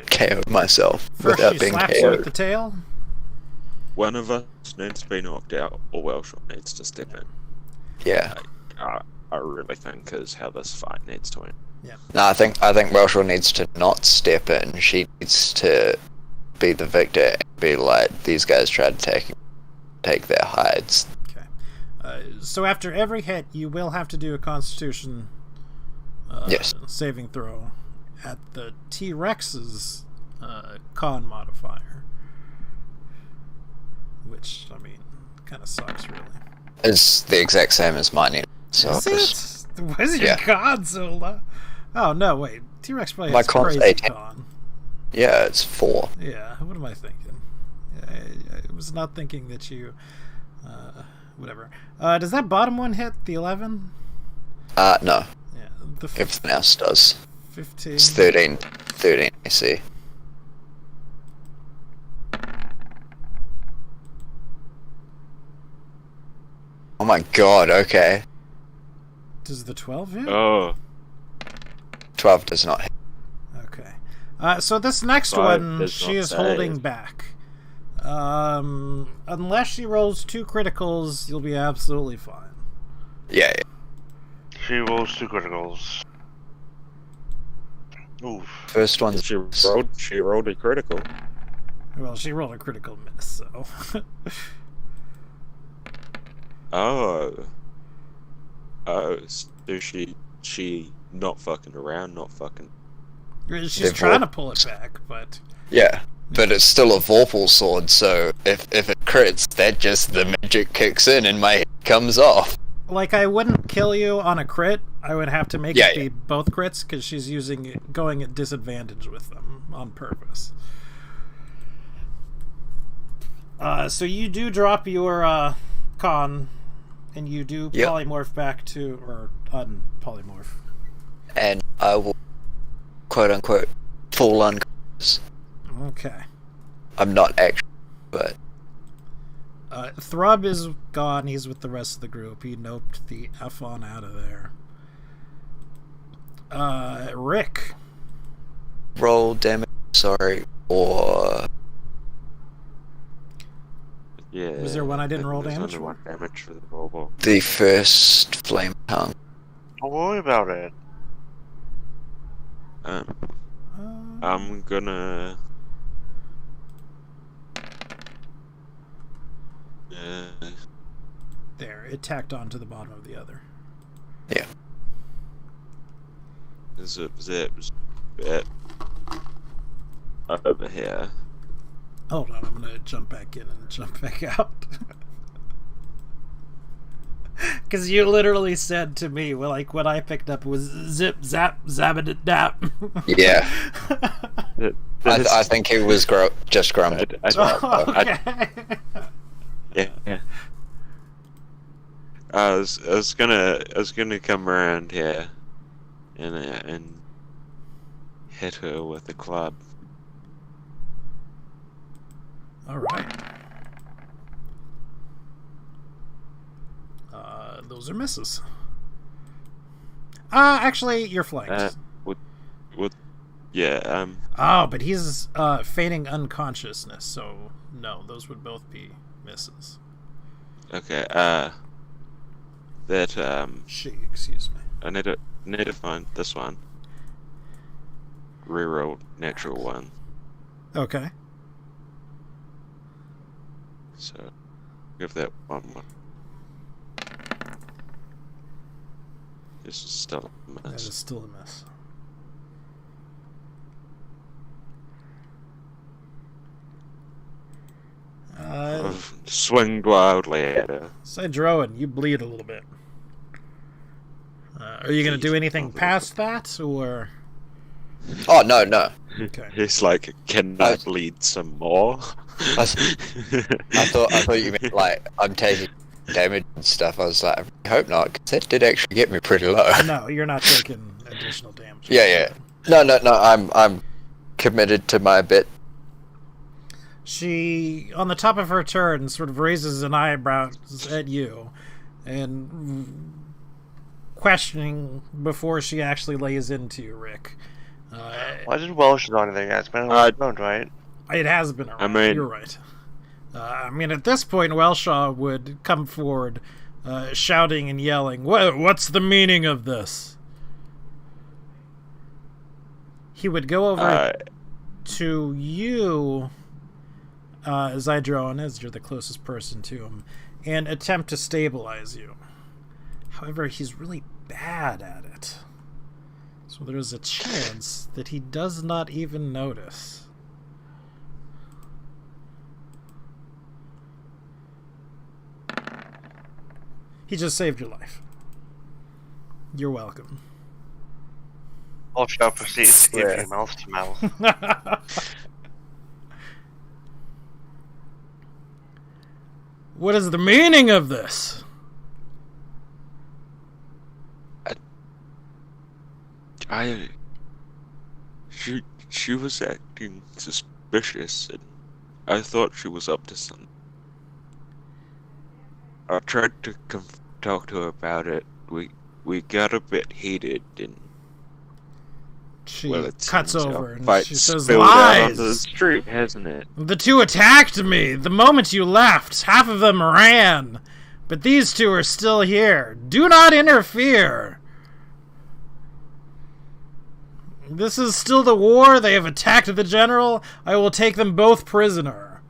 KO myself First without she being slaps you with KO'd. the tail. One of us needs to be knocked out, or Welshaw needs to step in. Yeah. I really think is how this fight needs to end. No, I think Welshaw needs to not step in. She needs to be the victor and be like, these guys tried to take their hides. Okay. So after every hit, you will have to do a Constitution Yes. saving throw at the T-Rex's con modifier. Which, I mean, kind of sucks, really. It's the exact same as mine. So Is it's- it? Why is your yeah. con so low? Oh, no, wait. T-Rex probably My has con's crazy 18. con. yeah, it's 4. Yeah, what am I thinking? I was not thinking that you... whatever. Does that bottom one hit the 11? No, Yeah, the everything else does. 15. It's 13 AC. Oh my god, okay. Does the 12 hit? Oh, 12 does not hit. Okay. So this next 5 one, does she not is save. holding back. Unless she rolls 2 criticals, you'll be absolutely fine. Yeah, She rolls 2 criticals. Oof. First one's she rolled a critical. Well, she rolled a critical miss, so. Oh. Oh, so she not fucking around, not fucking. She's They've trying to all- pull it back, but. Yeah, but it's still a Vorpal sword, so if it crits, that just the magic kicks in and my head comes off. Like, I wouldn't kill you on a crit. I would have to make Yeah, it be both crits, because she's going at disadvantage with them on purpose. So you do drop your con, and you do Yep. polymorph back to, or unpolymorph. And I will, quote unquote, fall unconscious. Okay. I'm not actually, but Thrub is gone. He's with the rest of the group. He noped the F on out of there. Rick. roll damage, sorry, or Yeah. Was there one I didn't roll there's damage only for? one damage for the roll. the first flame tongue. Don't worry about it. I'm gonna. There, it tacked on to the bottom of the other. Yeah. Zip bit over here. Hold on, I'm gonna jump back in and jump back out. Because you literally said to me, well, like, what I picked up was zip, zap, zabba-dap. Yeah, I think it was just grumbled. Okay. Yeah. I was gonna come around here and hit her with a club. Alright. Those are misses. Actually, you're flanked. Yeah, Oh, but he's feigning unconsciousness, so no, those would both be misses. okay, She, excuse me. I need to find this one. Reroll natural one. Okay. So give that one more. This is still a That miss. is still a miss. Swing wildly at her. Sidrowan, you bleed a little bit. Are you going to do anything past that, or... Oh no, no. Okay. He's like, can I bleed some more? I thought you meant like I'm taking damage and stuff. I was like, I hope not, because that did actually get me pretty low. No, you're not taking additional damage. Yeah. No. I'm committed to my bit. She, on the top of her turn, sort of raises an eyebrow at you, and questioning before she actually lays into you, Rick. Why did Welsh do anything? It's been around, right? It has been around. I mean- You're right. I mean, at this point, Welshaw would come forward, shouting and yelling, "What's the meaning of this?" He would go over to you, Zydron, as you're the closest person to him, and attempt to stabilize you. However, he's really bad at it. So there's a chance that he does not even notice. He just saved your life. You're welcome. Welsh now proceeds to give Yeah. you mouth to mouth. What is the meaning of this? She was acting suspicious, and I thought she was up to something. I tried to talk to her about it. We got a bit heated, and She well, it cuts seems our over and fight she says, spilled out onto the "Lies! street, hasn't it? The two attacked me the moment you left. Half of them ran. But these two are still here. Do not interfere." This is still the war. They have attacked the general. I will take them both prisoner.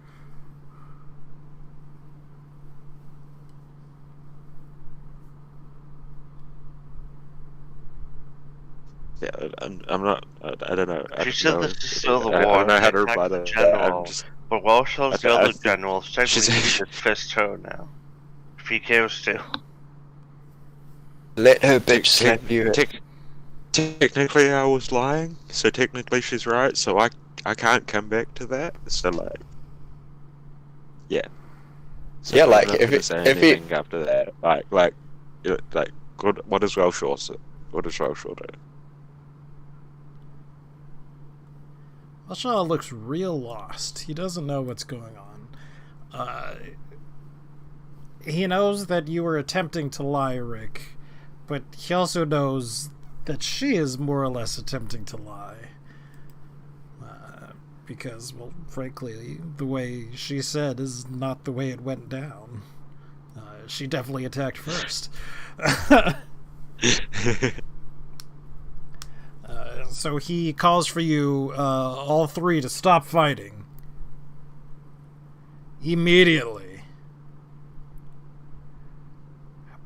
Yeah, I'm not. I don't know. I She don't said know. this is still the I war. don't know how They to attacked reply the to that. general. I'm just. But Walshall's the I other think general. Technically, she's- he should fist her now. If he cares to. Let her bitch slap you. Technically, I was lying, so technically she's right. So I can't come back to that. So like, yeah. So Yeah, I'm like, not if gonna it- say if it- anything after that, like, good. What does Welshaw say? What does Welshaw do? Shaw looks real lost. He doesn't know what's going on. He knows that you were attempting to lie, Rick, but he also knows that she is more or less attempting to lie. Because, well, frankly, the way she said is not the way it went down. She definitely attacked first. So he calls for you, all three, to stop fighting. Immediately.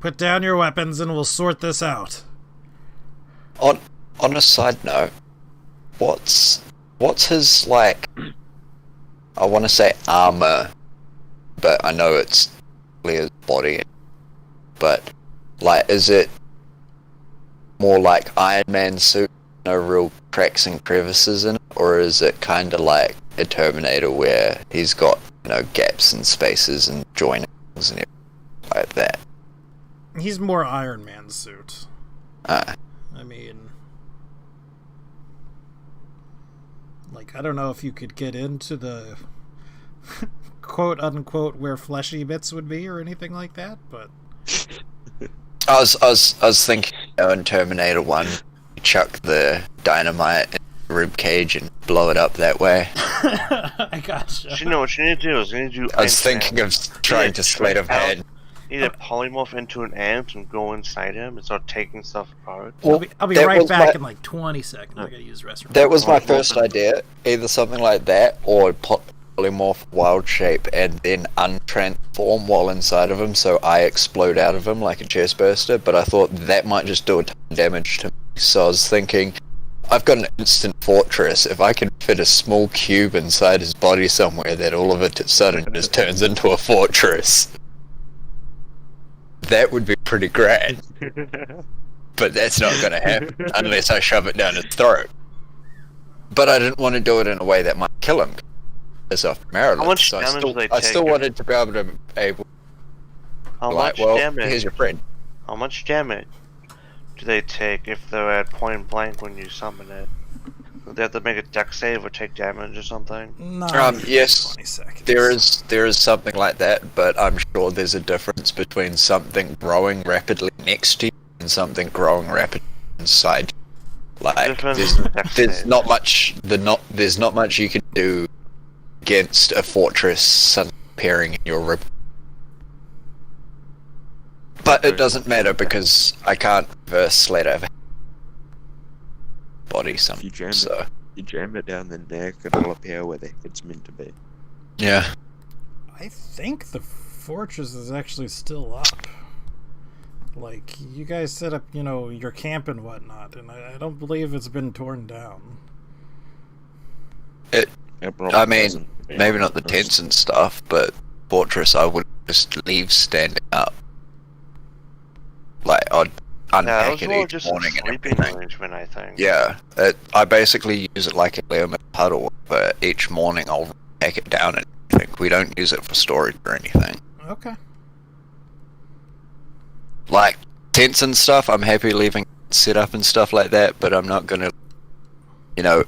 Put down your weapons and we'll sort this out. On a side note, what's his, like, I want to say armor, but I know it's his body. But like, is it more like Iron Man suit, no real cracks and crevices in it, or is it kind of like a Terminator where he's got, you know, gaps and spaces and joinings and everything like that? He's more Iron Man suit. I mean, like, I don't know if you could get into the quote unquote where fleshy bits would be or anything like that, but I was thinking, you know, in Terminator 1, you chuck the dynamite in the rib cage and blow it up that way. I gotcha. You know what you need to do is you need to do. I was thinking of trying to sleight of hand. Either polymorph into an ant and go inside him and start taking stuff apart. I'll be that right was back my- in like 20 seconds. I gotta use the restroom. That was my first idea. Either something like that, or polymorph wild shape and then untransform while inside of him, so I explode out of him like a chest burster. But I thought that might just do a ton of damage to me. So I was thinking, I've got an instant fortress. If I can fit a small cube inside his body somewhere, that all of it suddenly just turns into a fortress. That would be pretty great. But that's not going to happen unless I shove it down his throat. But I didn't want to do it in a way that might kill him. As off Maryland, How much so damage do they I still take? wanted to be able to How like, much well, damage? here's your friend. How much damage do they take if they're at point blank when you summon it? Do they have to make a deck save or take damage or something? Yes, 20 seconds. there is something like that, but I'm sure there's a difference between something growing rapidly next to you and something growing rapidly inside you. Like, Difference in deck there's save. not much there's not much you can do against a fortress suddenly appearing in your rib. But it doesn't matter because I can't reverse sleight of body You something. jam So it. You jam it down the neck, it'll appear where the head's meant to be. yeah. I think the fortress is actually still up. Like, you guys set up, you know, your camp and whatnot, and I don't believe it's been torn down. It probably I mean, hasn't been, maybe not the honest. tents and stuff, but fortress I would just leave standing up. Like, I'd Yeah, it unpack was it more each just a morning and sleeping everything. arrangement, I think. Yeah, I basically use it like a Leomid puddle, but each morning I'll pack it down and everything. We don't use it for storage or anything. Okay. Like, tents and stuff, I'm happy leaving set up and stuff like that, but I'm not gonna, you know,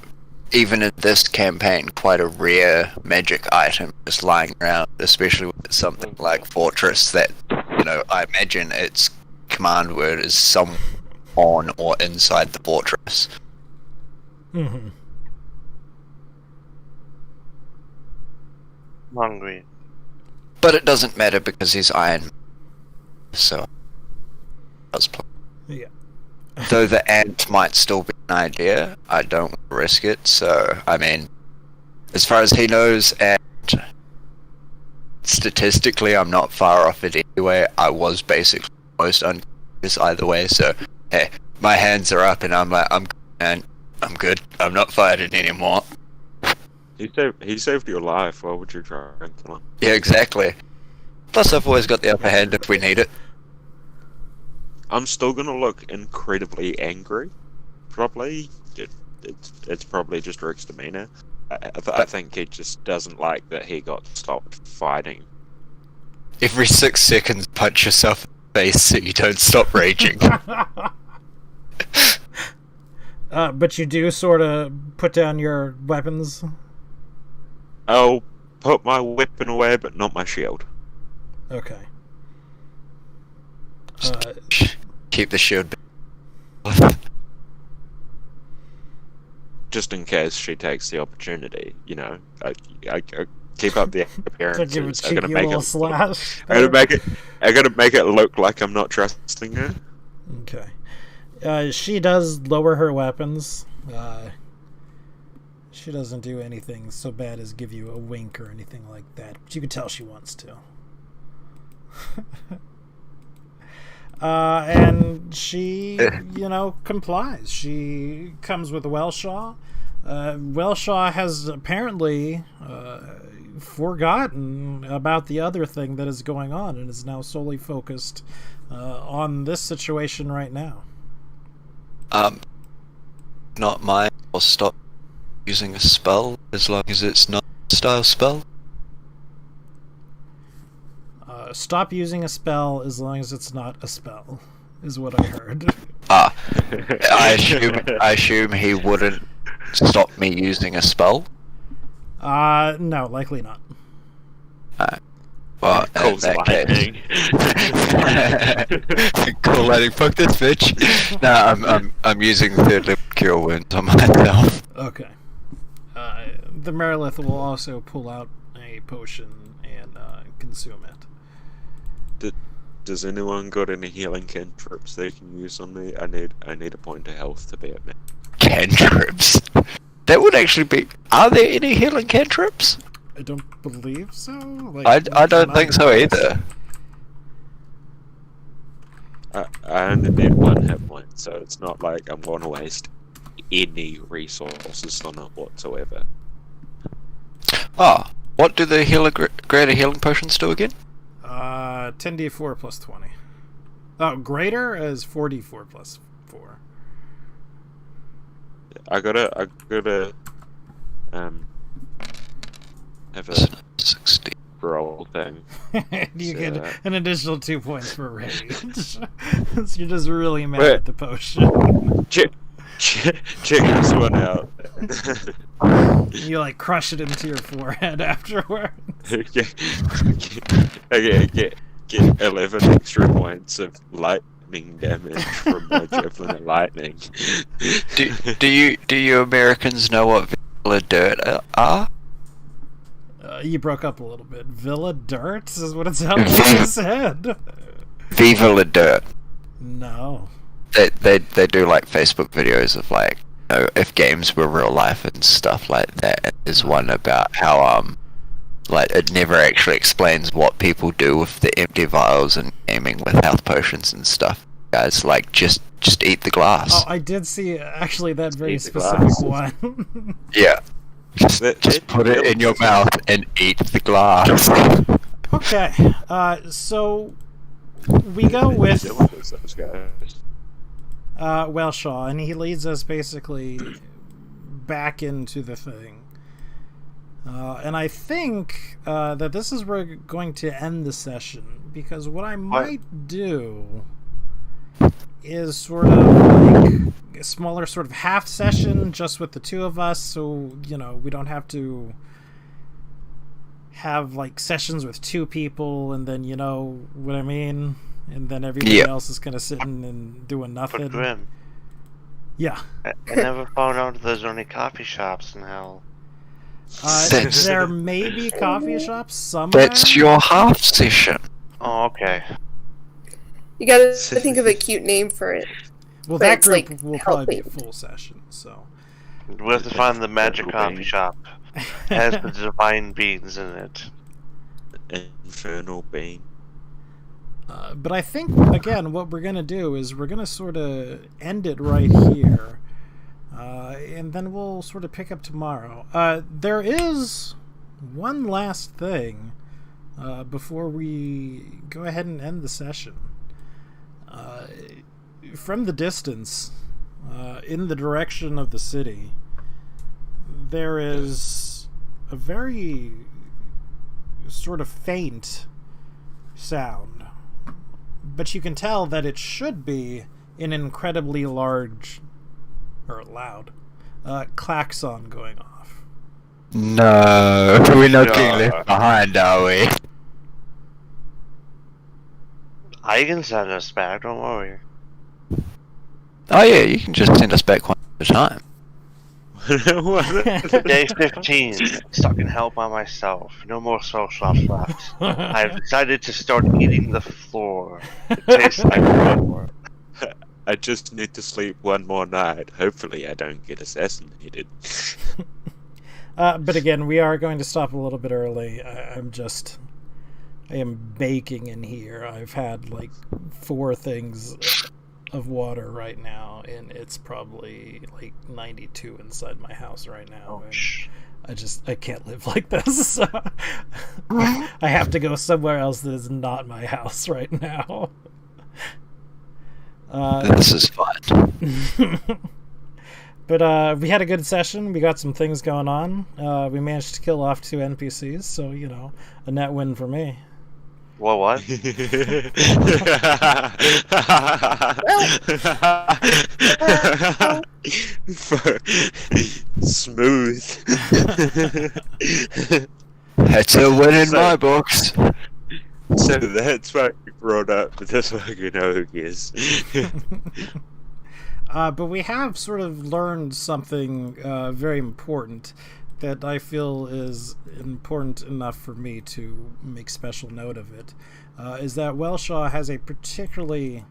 even in this campaign, quite a rare magic item just lying around, especially with something like Fortress that, you know, I imagine its command word is some on or inside the fortress. Mm-hmm. I'm hungry. But it doesn't matter because he's Iron Man, so I was though the ant might still be an idea, I don't risk it. So, I mean, as far as he knows, and statistically, I'm not far off it anyway. I was basically most unconscious either way. So, hey, my hands are up, and I'm like, I'm good. I'm not fighting anymore. He saved your life. Why would you try and kill him? Yeah, exactly. Plus, I've always got the upper hand if we need it. I'm still gonna look incredibly angry. Probably. It's probably just Rick's demeanor. I think he just doesn't like that he got stopped fighting. Every 6 seconds, punch yourself in the face so you don't stop raging. But you do sort of put down your weapons. I'll put my weapon away, but not my shield. Okay. Keep the shield. Just in case she takes the opportunity, you know. I keep up the To appearances. give a I'm cheeky gonna make little it. slash. I'm gonna make it look like I'm not trusting her. Okay. She does lower her weapons. She doesn't do anything so bad as give you a wink or anything like that. But you can tell she wants to. And she, complies. She comes with Wellshaw. Wellshaw has apparently forgotten about the other thing that is going on and is now solely focused on this situation right now. Not mine. I'll stop using a spell as long as it's not a style spell. Stop using a spell as long as it's not a spell, is what I heard. I assume he wouldn't stop me using a spell. No, likely not. Well, in that case, cool lightning. Fuck this bitch. No, I'm using third level cure wounds on myself. Okay. The Merilith will also pull out a potion and consume it. Does anyone got any healing cantrips they can use on me? I need a point of health to be at me. Cantrips. That would actually be. Are there any healing cantrips? I don't believe so. Like, I don't think so either. I only need 1 hit point, so it's not like I'm going to waste any resources on it whatsoever. Oh, what do the greater healing potions do again? 10d4 plus 20. Oh, greater is 4d4 plus 4. I gotta have a 60 roll thing. You So, get an additional 2 points for rage. You're just really mad Wait. at the potion. check this one out. You like crush it into your forehead afterward. Get 11 extra points of lightning damage from my javelin of lightning. Do you Americans know what Villa Dirt are? You broke up a little bit. Villa Dirt is what it sounded like you said. Viva la Dirt. No. They do like Facebook videos of like, if games were real life and stuff like that. And there's one about how like it never actually explains what people do with the empty vials and gaming with health potions and stuff. Guys, like just eat the glass. Oh, I did see actually that very Eat the specific glass. one. Yeah. Just That put it in your mouth and eat the glass. Okay, so we go with those guys. Wellshaw, and he leads us basically back into the thing. And I think that this is where we're going to end the session, because what I might do is sort of like a smaller sort of half session just with the two of us, so we don't have to have like sessions with 2 people and then what I mean, and then everybody else is kind of sitting and doing nothing. But Grim, Yeah. I never found out if there's any coffee shops in hell. There may be coffee shops somewhere. That's your half session. Oh, okay. You gotta think of a cute name for it. Well, But that it's, group like, will probably be a helping. full session, so. We have to find the magic Infernal coffee Bean. shop. It has the divine beans in it. Infernal Bean. But I think, again, what we're going to do is we're going to sort of end it right here. And then we'll sort of pick up tomorrow. There is one last thing before we go ahead and end the session. From the distance, in the direction of the city, there is a very sort of faint sound. But you can tell that it should be an incredibly large, or loud, klaxon going off. No, we're not being left behind, are we? I can send us back, don't worry. Oh yeah, you can just send us back one at a time. Day 15, stuck in hell by myself. No more soul shops left. I've decided to start eating the floor. It tastes like floor. I just need to sleep one more night. Hopefully I don't get assassinated. But again, we are going to stop a little bit early. I am baking in here. I've had like 4 things of water right now, and it's probably like 92 inside my house right now. And I can't live like this. So I have to go somewhere else that is not my house right now. This is fun. But we had a good session. We got some things going on. We managed to kill off 2 NPCs, so, you know, a net win for me. Well, what? Smooth. That's a win in my books. So that's why we brought up this fucking ogres. But we have sort of learned something very important that I feel is important enough for me to make special note of it, is that Welshaw has a particularly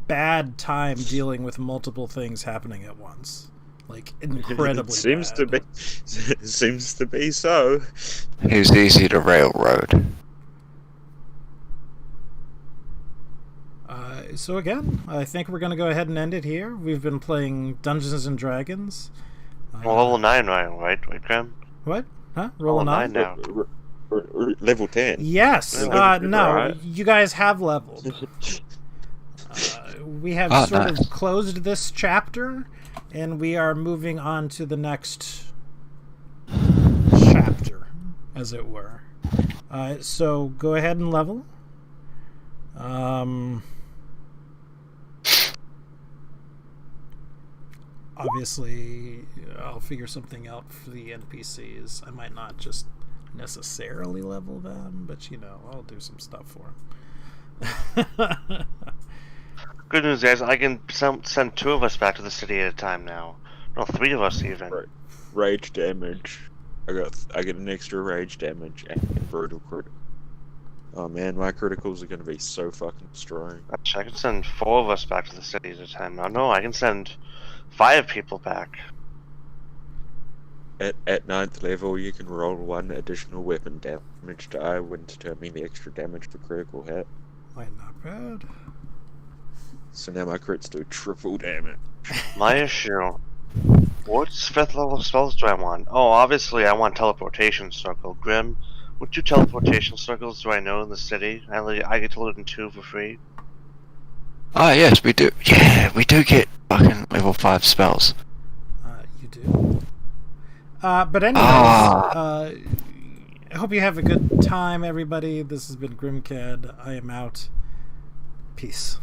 bad time dealing with multiple things happening at once. Like, incredibly seems bad. seems to be so. He's easy to railroad. So again, I think we're going to go ahead and end it here. We've been playing Dungeons and Dragons. Well, level 9 now, right, Graham? What? Huh? Roll a Level 9 9? now. Level 10. Yes. Yeah, No, alright. you guys have leveled. We have sort nice. of closed this chapter, and we are moving on to the next chapter, as it were. So go ahead and level. Obviously, I'll figure something out for the NPCs. I might not just necessarily level them, but, you know, I'll do some stuff for them. Good news, guys. I can send 2 of us back to the city at a time now. No, 3 of us even. Right. Rage damage. I get an extra rage damage and brutal critical. Oh man, my criticals are gonna be so fucking strong. Actually, I can send 4 of us back to the city at a time now. No, I can send 5 people back. At 9th level, you can roll 1 additional weapon damage die when determining the extra damage for critical hit. Wait, not bad. So now my crits do triple damage. My issue. What 5th level spells do I want? Oh, obviously I want teleportation circle. Grim, what 2 teleportation circles do I know in the city? I get to loot in 2 for free. Ah, yes, we do. Yeah, we do get fucking level 5 spells. You do. But anyways, I hope you have a good time, everybody. This has been Grimcad. I am out. Peace.